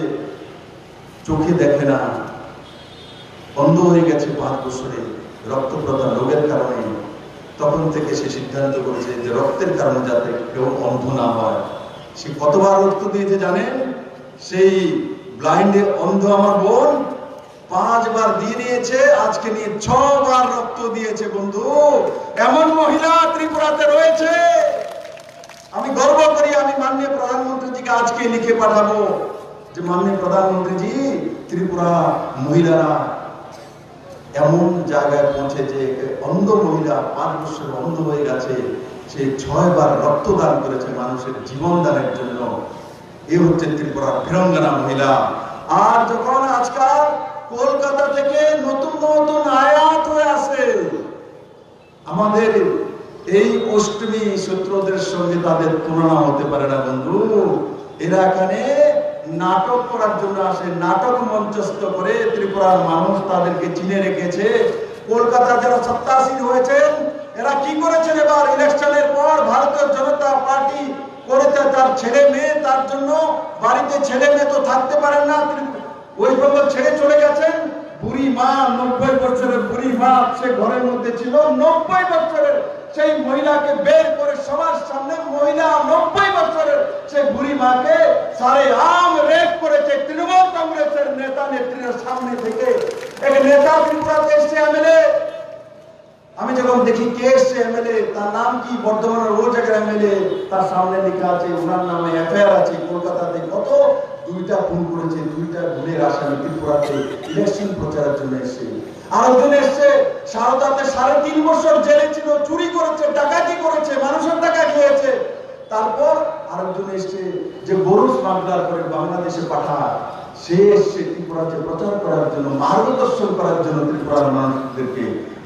Speaker 1: চোখে দেখে না, বন্ধ হয়ে গেছে 5 বছরে রক্তপ্রদান রোগের কারণে। তখন থেকে সে সিদ্ধান্ত করেছে যে রক্তের কারণে যাতে কেউ অন্ধ না হয়। সে কতবার রক্ত দিয়েছে জানেন? সেই ব্লাইন্ডে অন্ধ আমার বোন 5 বার দিয়ে নিয়েছে, আজকে নিয়ে 6 বার রক্ত দিয়েছে। বন্ধু, এমন মহিলা ত্রিপুরাতে রয়েছে। আমি গর্ব করি। আমি মাননীয় প্রধানমন্ত্রীজিকে আজকে লিখে পাঠাবো যে মাননীয় প্রধানমন্ত্রীজি, ত্রিপুরা মহিলারা এমন জায়গায় পৌঁছেছে, অন্ধ মহিলা 5 বছর অন্ধ হয়ে গেছে, সে 6 বার রক্তদান করেছে মানুষের জীবন দানের জন্য। এ হচ্ছে ত্রিপুরার বীরাঙ্গনা মহিলা। আর যখন আজকাল কলকাতা থেকে নতুন নতুন আয়াত হয়ে আসে, আমাদের এই অষ্টমী সূত্রদের সঙ্গে তাদের তুলনা হতে পারে না বন্ধু। এরা এখানে নাটক করার জন্য আসে, নাটক মঞ্চস্থ করে ত্রিপুরার মানুষ তাদেরকে চিনে রেখেছে। কলকাতার যারা সত্তাসীন হয়েছেন, এরা কি করেছেন? এবার ইলেকশনের পর ভারতীয় জনতা পার্টি করেছে তার ছেলে মেয়ে, তার জন্য বাড়িতে ছেলে মেয়ে তো থাকতে পারেন না, ওয়েস্ট বেঙ্গল ছেড়ে চলে গেছেন। বুড়ি মা, 90 বছরের বুড়ি মা, সে ঘরের মধ্যে ছিল। 90 বছরের সেই মহিলাকে বের করে সবার সামনে, মহিলা 90 বছরের সেই বুড়ি মাকে সারে আম রেপ করেছে তৃণমূল কংগ্রেসের নেতা নেত্রীর সামনে থেকে। এক নেতা ত্রিপুরাতে এসছে এমএলএ, আমি যখন দেখি কে এসছে এমএলএ, তার নাম কি, বর্ধমানের ও জায়গার এমএলএ, তার সামনে লেখা আছে ওনার নামে এফআইআর আছে। কলকাতাতে কত 2টা খুন করেছে, 2টা খুনের আসামি ত্রিপুরাতে ইলেকশন প্রচারের জন্য এসছে। আরেকজন এসছে সারদাতে 3.5 বছর জেলে ছিল, চুরি করেছে, ডাকাতি করেছে, মানুষের টাকা খেয়েছে। তারপর আরেকজন এসছে যে গরু স্মাগলার করে বাংলাদেশে পাঠায়, সে এসছে ত্রিপুরাতে প্রচার করার জন্য, মার্গদর্শন করার জন্য। ত্রিপুরার মানুষদেরকে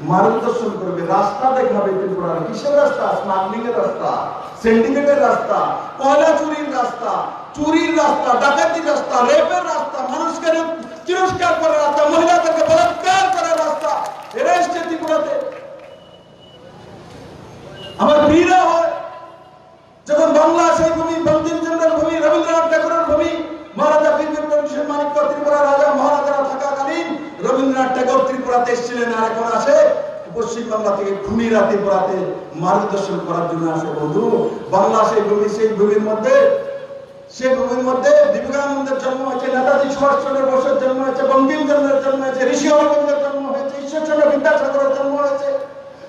Speaker 1: মার্গদর্শন করবে, রাস্তা দেখাবে। ত্রিপুরার কিসের রাস্তা? স্মাগলিং এর রাস্তা, সিন্ডিকেটের রাস্তা, কয়লা চুরির রাস্তা, চুরির রাস্তা, ডাকাতির রাস্তা, রেপের রাস্তা, মানুষকে তিরস্কার করার রাস্তা, মহিলাদেরকে বলাৎকার করার রাস্তা। এরা এসছে ত্রিপুরাতে। আমার বীরা হয় যখন বাংলা সেই ভূমি, বঙ্কিমচন্দ্রের ভূমি, রবীন্দ্রনাথ ঠাকুরের ভূমি, মহারাজা বীর বিক্রম কিশোর মানিক্য ত্রিপুরা রাজা মহারাজারা থাকাকালীন রবীন্দ্রনাথ পড়াতে এসেছিলেন, আর এখন আসে পশ্চিম বাংলা থেকে খুনি রাতে পড়াতে মার্গদর্শন করার জন্য আসে। বন্ধু, বাংলা সেই ভূমির মধ্যে বিবেকানন্দের জন্ম হয়েছে, নেতাজি সুভাষচন্দ্র বোসের জন্ম হয়েছে, বঙ্কিমচন্দ্রের জন্ম হয়েছে, ঋষি অরবিন্দের জন্ম হয়েছে, ঈশ্বরচন্দ্র বিদ্যাসাগরের জন্ম হয়েছে,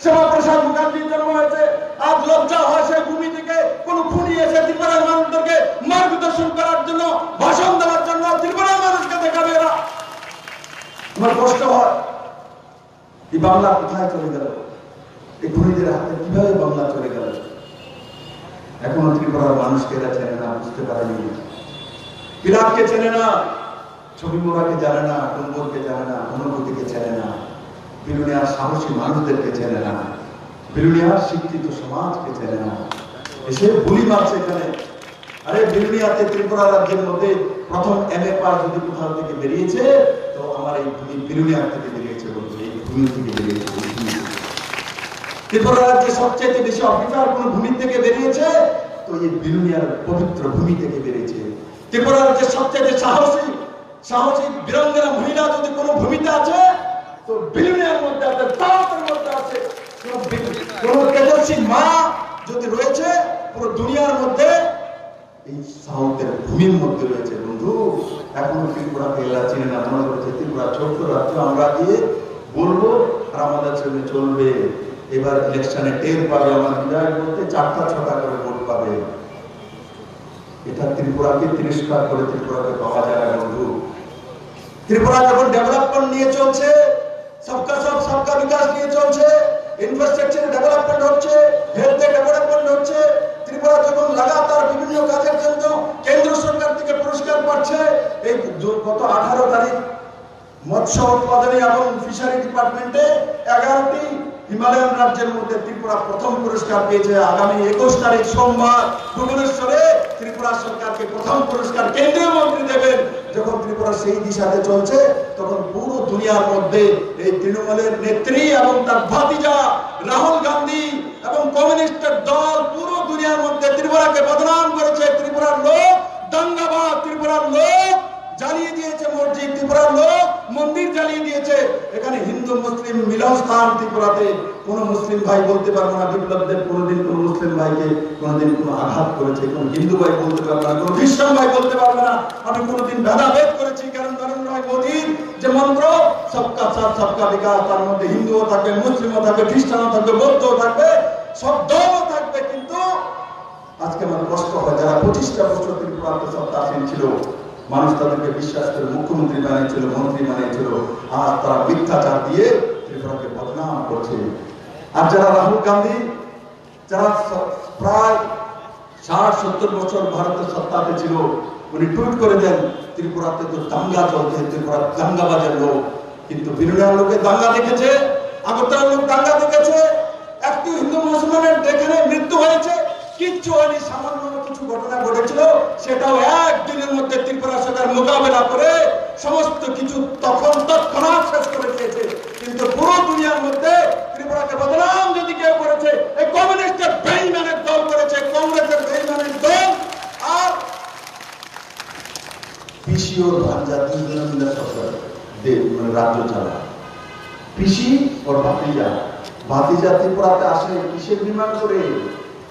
Speaker 1: শ্যামাপ্রসাদ মুখার্জির জন্ম হয়েছে। আজ লজ্জা হয় সেই ভূমি থেকে কোন খুনি এসে ত্রিপুরার মানুষদেরকে মার্গদর্শন করার জন্য, ভাষণ দেওয়ার জন্য ত্রিপুরার মানুষকে দেখাবে। এরা আমার কষ্ট হয়, এই বাংলা কোথায় চলে গেল? এই খুনিদের হাতে কিভাবে বাংলা চলে গেল? এখনো ত্রিপুরার মানুষকে এরা চেনে না, বুঝতে পারেনি। বিরাটকে চেনে না, ছবি মোড়াকে জানে না, ডুম্বরকে জানে না, অনুভূতিকে চেনে না, বিলুনিয়ার সাহসী মানুষদেরকে চেনে না, বিলুনিয়ার শিক্ষিত সমাজকে চেনে না। এসে বুলি মারছে এখানে। আরে বিলুনিয়াতে ত্রিপুরা রাজ্যের মধ্যে প্রথম MA পাস যদি কোথাও থেকে বেরিয়েছে, তো আমার এই ভূমি বিলুনিয়ার থেকে বেরিয়েছে। বলছে এই ভূমি থেকে বেরিয়েছে। ত্রিপুরা রাজ্যে সবচেয়ে বেশি অফিসার কোন ভূমি থেকে বেরিয়েছে, তো এই বিলুনিয়ার পবিত্র ভূমি থেকে বেরিয়েছে। ত্রিপুরা রাজ্যের সবচেয়ে সাহসী বীরাঙ্গনা মহিলা যদি কোনো ভূমিতে আছে, তো বিলুনিয়ার মধ্যে আছে, তাওয়াতের মধ্যে আছে। কোন তেজস্বী মা যদি রয়েছে পুরো দুনিয়ার মধ্যে, এই সাউথের ভূমির মধ্যে রয়েছে। বন্ধু, এখনো ত্রিপুরাকে এরা চিনে না, মনে করছে ত্রিপুরা ছোট্ট রাজ্য, আমরা গিয়ে বলবো আর আমাদের সঙ্গে চলবে। এবার ইলেকশনে টের পাবে, আমার বিধায়ক বলতে 4টা-6টা করে ভোট পাবে। এটা ত্রিপুরাকে তিরস্কার করে ত্রিপুরাকে পাওয়া যায় না। বন্ধু, ত্রিপুরা যখন ডেভেলপমেন্ট নিয়ে চলছে, সবকা বিকাশ নিয়ে চলছে, ইনফ্রাস্ট্রাকচার ডেভেলপমেন্ট হচ্ছে, হেলথে ডেভেলপমেন্ট হচ্ছে, ত্রিপুরা যখন লাগাতার বিভিন্ন কাজের জন্য কেন্দ্র সরকার থেকে পুরস্কার পাচ্ছে। এই গত 18 তারিখ মৎস্য উৎপাদনে এবং ফিশারি ডিপার্টমেন্টে 11টি হিমালয়ান রাজ্যের মধ্যে ত্রিপুরা প্রথম পুরস্কার পেয়েছে। আগামী 21 তারিখ সোমবার ভুবনেশ্বরে ত্রিপুরা সরকারকে প্রথম পুরস্কার কেন্দ্রীয় মন্ত্রী দেবেন। যখন ত্রিপুরা সেই দিশাতে চলছে, তখন পুরো দুনিয়ার মধ্যে এই তৃণমূলের নেত্রী এবং তার ভাতিজা রাহুল গান্ধী এবং কমিউনিস্টের দল পুরো দুনিয়ার মধ্যে ত্রিপুরাকে বদনাম করেছে। ত্রিপুরার লোক দাঙ্গাবাজ, ত্রিপুরার লোক জ্বালিয়ে দিয়েছে মসজিদ, ত্রিপুরার লোক মন্দির জ্বালিয়ে দিয়েছে। এখানে হিন্দু মুসলিম মিলন স্থান ত্রিপুরাতে। কোন মুসলিম ভাই বলতে পারবো না বিপ্লবদের কোনদিন কোন মুসলিম ভাইকে কোনদিন কোন আঘাত করেছে, কোন হিন্দু ভাই বলতে পারবে না, কোন খ্রিস্টান ভাই বলতে পারবে না আমি কোনদিন ভেদাভেদ করেছি। কারণ নরেন্দ্র মোদীর যে মন্ত্র সবকা সাথ সবকা বিকাশ, তার মধ্যে হিন্দুও থাকবে, মুসলিমও থাকবে, খ্রিস্টানও থাকবে, বৌদ্ধও থাকবে, সব দলও থাকবে। কিন্তু আজকে আমার কষ্ট হয়, যারা 25টা বছর ত্রিপুরাতে সত্তাসীন ছিল, মানুষ তাদেরকে বিশ্বাস করে মুখ্যমন্ত্রী বানিয়েছিল, মন্ত্রী বানিয়েছিল, আর তারা মিথ্যাচার দিয়ে ত্রিপুরাকে বদনাম করছে। আর যারা রাহুল গান্ধী, যারা প্রায় 60-70 বছর ভারতের সত্তাতে ছিল, উনি টুইট করে দেন ত্রিপুরাতে তো দাঙ্গা চলছে, ত্রিপুরা দাঙ্গাবাজের লোক। কিন্তু বিলুনিয়ার লোকে দাঙ্গা দেখেছে, আগরতলার লোক দাঙ্গা দেখেছে, একটি হিন্দু মুসলমানের যেখানে মৃত্যু হয়েছে, কিচ্ছু হয়নি, সামান্য কিছু ঘটনা ঘটেছিল, সেটাও একদিনের মধ্যে ত্রিপুরা সরকার মোকাবেলা করে সমস্ত কিছু তৎক্ষণাৎ শেষ করে দিয়েছে। কিন্তু পুরো দুনিয়ার মধ্যে ত্রিপুরাকে বদনাম যদি কেউ করেছে, এই কমিউনিস্টের বেঈমানের দল করেছে, কংগ্রেসের বেঈমানের দল। আর পিসি ওর ভাঞ্জা দুজনে মিলে সরকার রাজ্য চালায়। পিসি ওর ভাতিজা ত্রিপুরাতে আসে কিসের বিমান করে?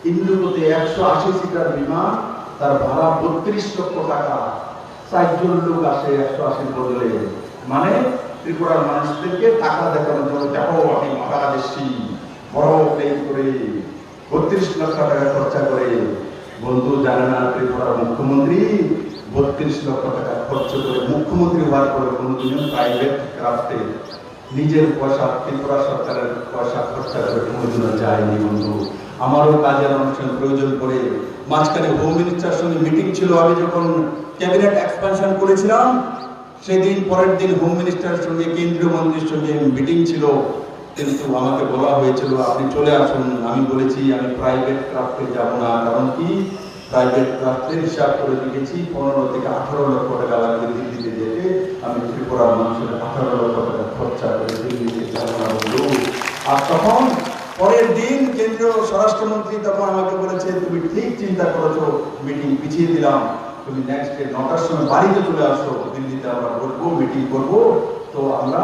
Speaker 1: ইন্দুতে 180 সিটার বিমান, তার ভাড়া 32 লক্ষ টাকা। 4 জন লোক আসে 180 বদলে, মানে ত্রিপুরার মানুষদেরকে টাকা দেখানোর জন্য, দেখো আমি মহারাজ এসছি, বড় প্লেন করে 32 লক্ষ টাকা খরচা করে। বন্ধু জানে না ত্রিপুরার মুখ্যমন্ত্রী 32 লক্ষ টাকা খরচ করে মুখ্যমন্ত্রী হওয়ার পরে কোনোদিনও প্রাইভেট ক্রাফটে নিজের পয়সা, ত্রিপুরা সরকারের পয়সা খরচা করে কোনোদিনও যায়নি। বন্ধু, আমারও কাজের অনুষ্ঠান প্রয়োজন পড়ে, মাঝখানে হোম মিনিস্টার সঙ্গে মিটিং ছিল, আমি যখন ক্যাবিনেট এক্সপানশন করেছিলাম, সেদিন পরের দিন হোম মিনিস্টারের সঙ্গে কেন্দ্রীয় মন্ত্রীর সঙ্গে মিটিং ছিল, কিন্তু আমাকে বলা হয়েছিল আপনি চলে আসুন। আমি বলেছি আমি প্রাইভেট ক্রাফটে যাব না, কারণ কি প্রাইভেট ক্রাফটের হিসাব করে দিয়েছি 15 থেকে 18 লক্ষ টাকা লাগবে দিল্লিতে যেতে। আমি ত্রিপুরার মানুষের 18 লক্ষ টাকা খরচা করে দিল্লিতে যাব না বললো। আর তখন পরের দিন কেন্দ্রীয় স্বরাষ্ট্রমন্ত্রী তখন আমাকে বলেছে তুমি ঠিক চিন্তা করেছো, মিটিং পিছিয়ে দিলাম, তুমি নেক্সট ডে 9টার সময় বাড়িতে চলে আসো, দিল্লিতে আমরা বলবো মিটিং করবো। তো আমরা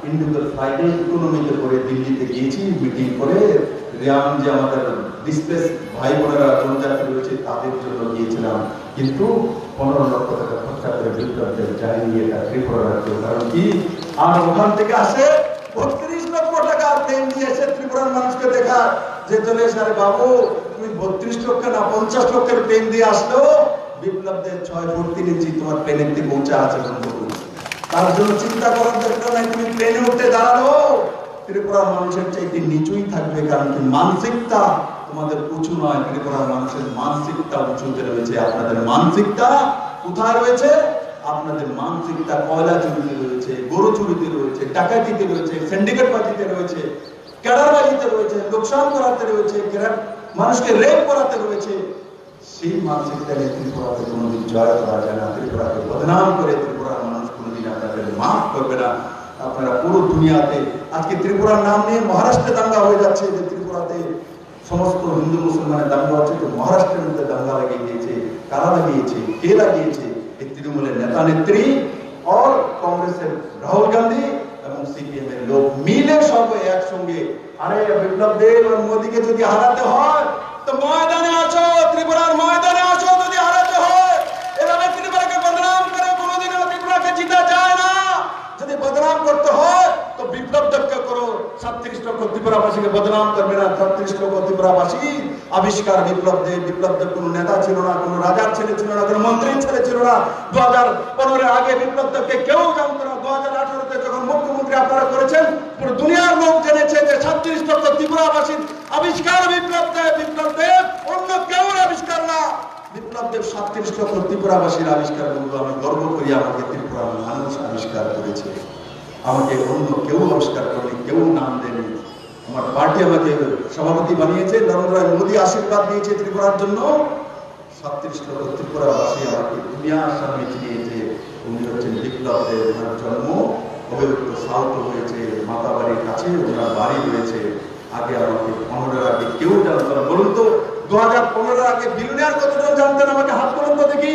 Speaker 1: ইন্ডিভিজুয়াল ফ্লাইটে ইকোনমিতে করে দিল্লিতে গিয়েছি মিটিং করে। রিয়াং যে আমাদের ডিসপ্লেস ভাই বোনেরা জনজাতি রয়েছে তাদের জন্য গিয়েছিলাম, কিন্তু 15 লক্ষ টাকা খরচা করে বিপ্লবদের যায়নি এটা ত্রিপুরা রাজ্য। কারণ কি, আর ওখান থেকে আসে 32 লক্ষ টাকা প্লেন দিয়ে এসে ত্রিপুরার মানুষকে দেখা যে চলে সারে বাবু তুমি 32 লক্ষ না 50 লক্ষের প্লেন দিয়ে আসলো, বিপ্লবদের 6 ফুট 3 ইঞ্চি তোমার প্লেনের দিকে উঁচা আছে বন্ধু। তার জন্য চিন্তা করার দরকার নাই, তুমি প্লেনে উঠতে দাঁড়ালো ত্রিপুরার মানুষের চাইতে নিচুই থাকবে। কারণ কি, মানসিকতা তোমাদের উঁচু নয়, ত্রিপুরার মানুষের মানসিকতা উঁচুতে রয়েছে। আপনাদের মানসিকতা কোথায় রয়েছে? আপনাদের মানসিকতা কয়লা চুরিতে রয়েছে, গরু চুরিতে রয়েছে, ডাকাতিতে রয়েছে, সিন্ডিকেট বাজিতে রয়েছে, ক্যাডারবাজিতে রয়েছে, লোকসান করাতে রয়েছে, মানুষকে রেপ করাতে রয়েছে। সেই মানসিকতা নিয়ে ত্রিপুরাকে কোনোদিন জয় করা যায় না। ত্রিপুরাকে বদনাম করে ত্রিপুরার মানুষ কোনোদিন আপনাদের মাফ করবে না। আপনারা পুরো দুনিয়াতে আজকে ত্রিপুরার নাম নিয়ে মহারাষ্ট্রে দাঙ্গা হয়ে যাচ্ছে, যে ত্রিপুরাতে সমস্ত হিন্দু মুসলমানের দাঙ্গা হচ্ছে, তো মহারাষ্ট্রের মধ্যে দাঙ্গা লাগিয়ে দিয়েছে। কারা লাগিয়েছে? কে লাগিয়েছে? এই তৃণমূলের নেতা নেত্রী और কাংগ্রেসের রাহুল গান্ধী এবং সিপিএম এর লোক মিলে সব একসঙ্গে। আরে বিপ্লব দেব আর মোদীকে যদি হারাতে হয় তো ময়দানে আসো, ত্রিপুরার ময়দানে আসো। যদি হারাতে হয় এভাবে ত্রিপুরাকে বদনাম করে কোনোদিনও ত্রিপুরাকে জিতা যায় না। যদি বদনাম করতে হয় তো বিপ্লব দেবকে করো। 37 লক্ষ ত্রিপুরাবাসীকে বদনাম করবে না। 36 লক্ষ ত্রিপুরাবাসী আবিষ্কার বিপ্লব দেব। বিপ্লব দেব কোনো নেতা ছিল না, কোনো রাজার ছেলে ছিল না, কোনো মন্ত্রীর ছেলে ছিল না। 2015 আগে বিপ্লব দেবকে কেউ জানতো না। 2018-তে যখন মুখ্যমন্ত্রী আপনারা করেছেন, পুরো দুনিয়ার লোক জেনেছে যে 36 লক্ষ ত্রিপুরাবাসীর আবিষ্কার বিপ্লব দেব। বিপ্লব দেব অন্য কেউ আবিষ্কার না, বিপ্লব দেব 37 লক্ষ ত্রিপুরাবাসীর আবিষ্কার। বন্ধু, আমি গর্ব করি আমাকে ত্রিপুরার মানুষ আবিষ্কার করেছে। আমাকে অন্য কেউ আবিষ্কার করেনি, কেউ নাম দেয়নি। আমার পার্টি আমাকে সভাপতি বানিয়েছে, নরেন্দ্র মোদী আশীর্বাদ দিয়েছে ত্রিপুরার জন্য। 37 লক্ষ ত্রিপুরাবাসী আমাকে দুনিয়ার সামনে চিনিয়েছে। উনি হচ্ছেন বিপ্লব দেব। ওনার জন্ম অবিভক্ত সাউথ হয়েছে, মাতাবাড়ির কাছে ওনার বাড়ি রয়েছে। আগে আমাকে 15 আগে কেউ জানতো না। বলুন তো 2015 আগে বিলিয়নিয়ার কতজন জানতেন? আমাকে হাত তুলুন তো দেখি।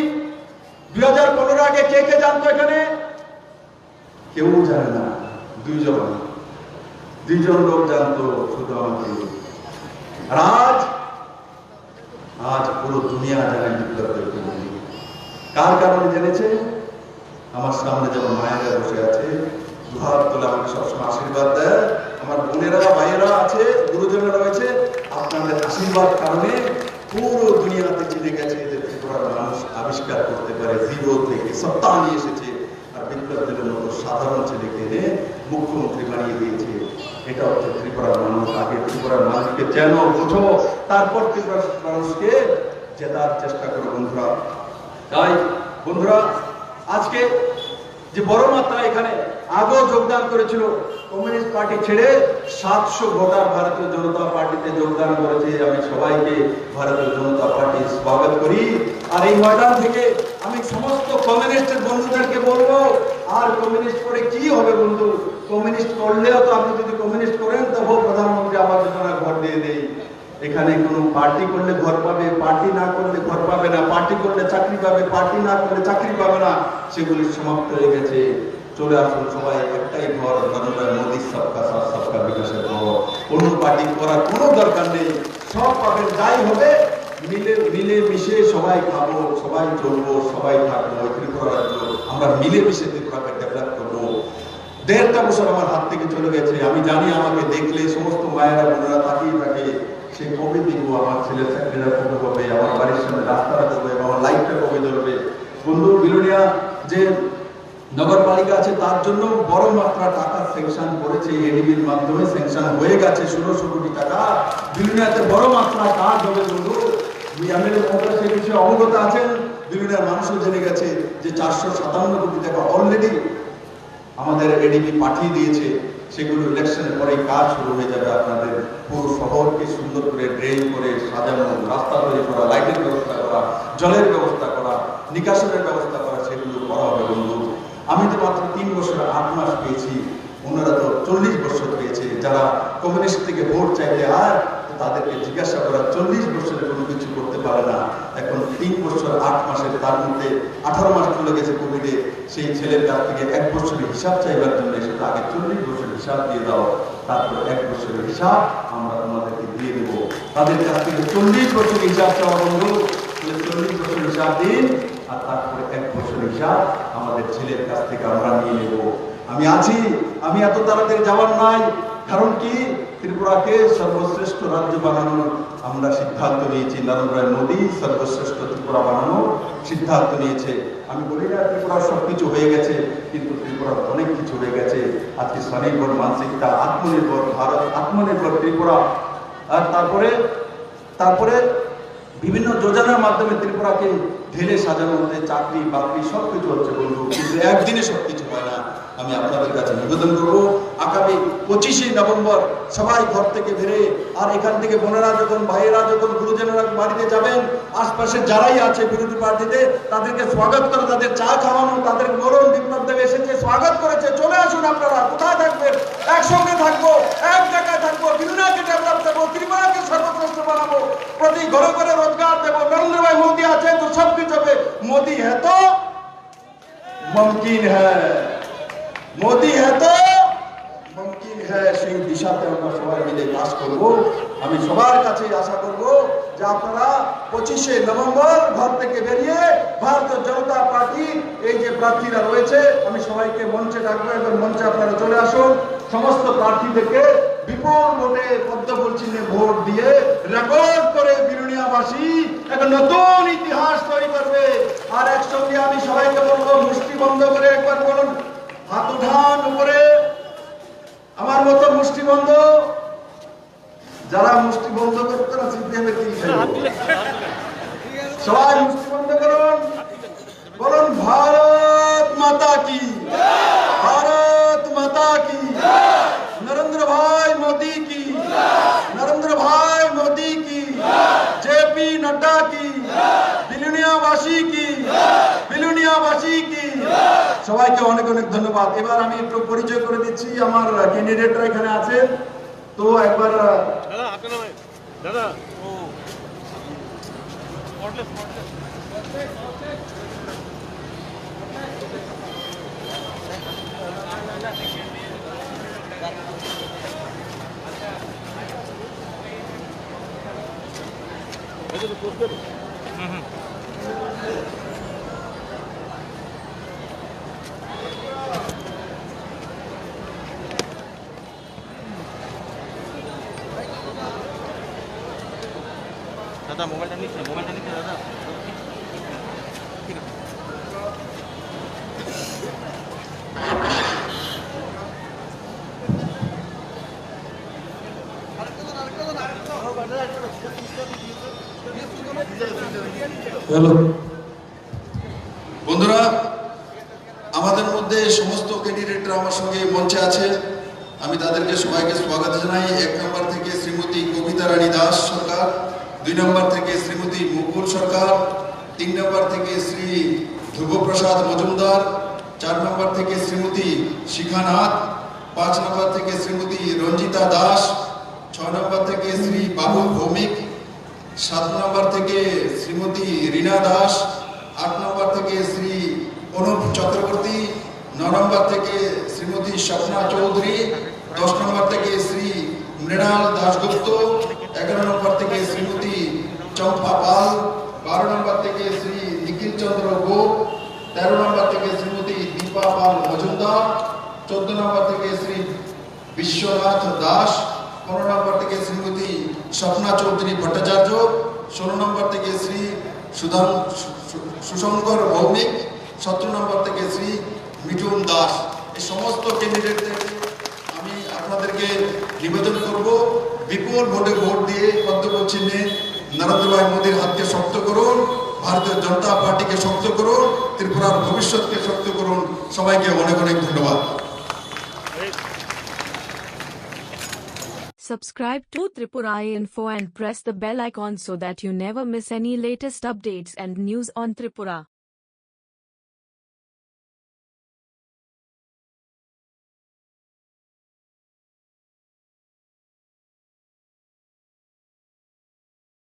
Speaker 1: 2015 আগে কে কে জানতো এখানে? কেউ জানে না। দুইজন লোক জানতো শুধু আমাকে। আজ পুরো দুনিয়া জানে বিপ্লব দেবকে। কার কারণে জেনেছে? আমার সামনে যেমন মায়েরা বসে আছে, দুহাত তোলে আমাকে সবসময় আশীর্বাদ দেয়। আমার বোনেরা ভাইয়েরা আছে, গুরুজনেরা রয়েছে। আপনাদের আশীর্বাদ কারণে পুরো দুনিয়াতে চিনে গেছে যে ত্রিপুরার মানুষ আবিষ্কার করতে পারে। জিরো থেকে সত্তা নিয়ে এসেছে। আর বিপ্লব দেবের মতো সাধারণ ছেলেকে এনে মুখ্যমন্ত্রী বানিয়ে দিয়েছে। এটা হচ্ছে ত্রিপুরার মানুষ। আগে ত্রিপুরার মানুষকে যেন বুঝো, তারপর ত্রিপুরার মানুষকে জেতার চেষ্টা করো বন্ধুরা। তাই বন্ধুরা, আজকে যে বড় মাত্রা এখানে আগেও যোগদান করেছিল, কমিউনিস্ট পার্টি ছেড়ে 700 ভোটার ভারতীয় জনতা পার্টিতে যোগদান করেছে। আমি সবাইকে ভারতীয় জনতা পার্টি স্বাগত করি। আর এই ময়দান থেকে আমি সমস্ত কমিউনিস্টের বন্ধুদেরকে বলবো, আর কমিউনিস্ট করে কি হবে বন্ধু? কমিউনিস্ট করলেও তো আপনি যদি কমিউনিস্ট করেন তবু প্রধানমন্ত্রী আবাস যোজনা ঘর দিয়ে দেয়। এখানে কোনো পার্টি করলে ঘর পাবে, পার্টি না করলে ঘর পাবে না। পার্টি করলে চাকরি পাবে, পার্টি না করলে চাকরি পাবে না। সেগুলি সমাপ্ত হয়ে গেছে। চলে আসুন সবাই, একটাই ঘর, নরেন্দ্র মোদী সবকা সাথ সবকা বিকাশের ঘর। কোনো পার্টি করার কোনো দরকার নেই। সব পাবেন, যাই হবে মিলে মিশে সবাই খাবো, সবাই চলবো, সবাই থাকবো। ত্রিপুরা রাজ্য আমরা মিলে মিশে ত্রিপুরাকে ডেভেলপ করবো। 1.5 বছর আমার হাত থেকে চলে গেছে। আমি জানি আমাকে দেখলে সমস্ত মায়েরা বোনেরা তাকিয়ে থাকে, সে কবে দেখবো, আমার ছেলের চাকরিটা কবে হবে, আমার বাড়ির সামনে রাস্তাটা কবে, আমার লাইটটা কবে জ্বলবে। বন্ধু, বিলোনিয়া যে নগরপালিকা আছে তার জন্য বড় মাত্রা টাকা স্যাংশন করেছে। এডিবির মাধ্যমে স্যাংশন হয়ে গেছে 1600 কোটি টাকা। বিলোনিয়াতে বড় মাত্রা কাজ হবে বন্ধু। এমএলএ মহোদয় সেই বিষয়ে অবগত আছেন। বিলোনিয়ার মানুষও জেনে গেছে যে 457 কোটি টাকা অলরেডি আমাদের এডিবি পাঠিয়ে দিয়েছে। সেগুলো ইলেকশনের পরে কাজ শুরু হয়ে যাবে। আপনাদের পুরো শহরকে সুন্দর করে ড্রেন করে সাজানো, রাস্তা তৈরি করা, লাইটের ব্যবস্থা করা, জলের ব্যবস্থা করা, নিকাশনের ব্যবস্থা করা, সেগুলো করা হবে বন্ধু। আমি তো মাত্র 3 বছর 8 মাস পেয়েছি, ওনারা তো 40 বছর পেয়েছে। যারা কমিউনিস্ট থেকে ভোট চাইতে আর তাদেরকে জিজ্ঞাসা করা 40 বছরে কোনো কিছু করতে পারে না, এখন 3 বছর 8 মাসের, তার মধ্যে 18 মাস চলে গেছে কোভিডে, সেই ছেলের কাছ থেকে 1 বছরের হিসাব চাইবার জন্য সেটা আগে 40 বছরের হিসাব দিয়ে দাও, তারপর 1 বছরের হিসাব আমরা তোমাদেরকে দিয়ে দেবো। তাদের কাছ থেকে 40 বছরের হিসাব চাওয়া বন্ধু, 40 বছরের হিসাব দিন, আর তারপরে 1 বছরের হিসাব আমাদের ছেলের কাছ থেকে আমরা নিয়ে নেব। আমি আছি, আমি এত তাড়াতাড়ি যাওয়ার নাই, কারণ কি ত্রিপুরাকে সর্বশ্রেষ্ঠ রাজ্য বানানোর আমরা সিদ্ধান্ত নিয়েছি। নরেন্দ্র মোদী সর্বশ্রেষ্ঠ ত্রিপুরা বানানোর সিদ্ধান্ত নিয়েছে। আমি বলি না ত্রিপুরার সবকিছু হয়ে গেছে, কিন্তু ত্রিপুরার অনেক কিছু হয়ে গেছে। আজকে স্বনির্ভর মানসিকতা, আত্মনির্ভর ভারত, আত্মনির্ভর ত্রিপুরা, আর তারপরে বিভিন্ন যোজনার মাধ্যমে ত্রিপুরাকে ঢেলে সাজানো হচ্ছে, চাকরি বাকরি সবকিছু হচ্ছে বন্ধু, কিন্তু একদিনে সবকিছু হয় না। আমি আপনাদের কাছে নিবেদন করবো, আগামী 25শে নভেম্বর সবাই ঘর থেকে বেরে, আর এখান থেকে বোনেরা যখন, ভাইয়েরা যখন, গুরুজনেরা বাড়িতে যাবেন, আশপাশে যারাই আছে বিরোধী পার্টিতে, তাদেরকে স্বাগত করে, তাদের চা খাওয়ানো, তাদের বলুন বিপ্লব দেব এসেছে, স্বাগত করেছে, চলে আসুন আপনারা, কোথায় থাকবেন, একসঙ্গে থাকবো, এক জায়গায় থাকবো, বিরুনাকে ডেভেলপ করবো, ত্রিপুরাকে সর্বশ্রেষ্ঠ বানাবো, প্রতি ঘরে ঘরে রোজগার দেবো। নরেন্দ্র ভাই মোদী আছে তো সব কিছু হবে। মোদী হ্যাঁ তো মুমকিন হ্যাঁ, মোদী হ্যাঁ তো মুমকিন হ্যাঁ। সেই দিশাতে আমরা সবাই মিলে কাজ করব। আমি সবার কাছে আশা করব যে আপনারা 25শে নভেম্বর ঘর থেকে বেরিয়ে ভারতীয় জনতা পার্টি এই যে প্রার্থীরা রয়েছে, আমি সবাইকে মঞ্চে ডাকবো এবং মঞ্চে আপনারা চলে আসুন। সমস্ত প্রার্থীদেরকে বিপুল ভোটে পদ্মফুল চিহ্নে ভোট দিয়ে রেকর্ড করে বিরুনিয়াবাসী এক নতুন ইতিহাস তৈরি করবে। আর একসঙ্গে আমি সবাইকে বলবো, মুষ্টি বন্ধ করে একবার বলুন, হাত উঠান উপরে, আমার মতো মুষ্টি বন্ধ। যারা মুষ্টি বন্ধ করতে না, সিপিএমের কি সবাই মুষ্টি বন্ধ করুন, বলুন ভারত মাতা কি, ভারত মাতা কি, নরেন্দ্র ভাই মোদী কি, নরেন্দ্র ভাই মোদী কি, জেপি নড্ডা কি, বিলুনিয়াবাসী কি, বিলুনিয়াবাসী কি। সবাইকে অনেক অনেক ধন্যবাদ। এবার আমি একটু পরিচয় করে দিচ্ছি, আমার ক্যান্ডিডেটরা এখানে আছে, তো একবার দাদা
Speaker 2: দাদা মোবাইলটা নিচ্ছে দাদা।
Speaker 1: হ্যালো বন্ধুরা, আমাদের মধ্যে সমস্ত ক্যান্ডিডেটরা আমার সঙ্গে মঞ্চে আছে, আমি তাদেরকে সবাইকে স্বাগত জানাই। 1 নম্বর থেকে শ্রীমতী কবিতা রানী দাস সরকার, 2 নম্বর থেকে শ্রীমতী মুকুল সরকার, 3 নম্বর থেকে শ্রী ধ্রুবপ্রসাদ মজুমদার, 4 নম্বর থেকে শ্রীমতী শিখানাথ, 5 নম্বর থেকে শ্রীমতী রঞ্জিতা দাস, 6 নম্বর থেকে শ্রী বাবু ভৌমিক, 7 নম্বর থেকে শ্রীমতী রীনা দাস, 8 নম্বর থেকে শ্রী অনুপ চক্রবর্তী, 9 নম্বর থেকে শ্রীমতী স্বপ্না চৌধুরী, 10 নম্বর থেকে শ্রী মৃণাল দাশগুপ্ত, 11 নম্বর থেকে শ্রীমতী চম্পা পাল, 12 নম্বর থেকে শ্রী নিখিল চন্দ্র গোপ, 13 নম্বর থেকে শ্রীমতী দীপা পাল মজুমদার, 14 নম্বর থেকে শ্রী বিশ্বনাথ দাস, 15 নম্বর থেকে শ্রীমতী স্বপ্না চৌধুরী ভট্টাচার্য, 16 নম্বর থেকে শ্রী সুশঙ্কর ভৌমিক, 17 নম্বর থেকে শ্রী মিঠুন দাস। এই সমস্ত ক্যান্ডিডেটদের আমি আপনাদেরকে নিবেদন করব, বিপুল ভোটে ভোট দিয়ে পদ্মফুল চিহ্নে নরেন্দ্র ভাই মোদীর হাতকে শক্ত করুন, ভারতীয় জনতা পার্টিকে শক্ত করুন, ত্রিপুরার ভবিষ্যৎকে শক্ত করুন। সবাইকে অনেক অনেক ধন্যবাদ।
Speaker 3: Subscribe to Tripura Info and press the bell icon so that you never miss any latest updates and news on Tripura.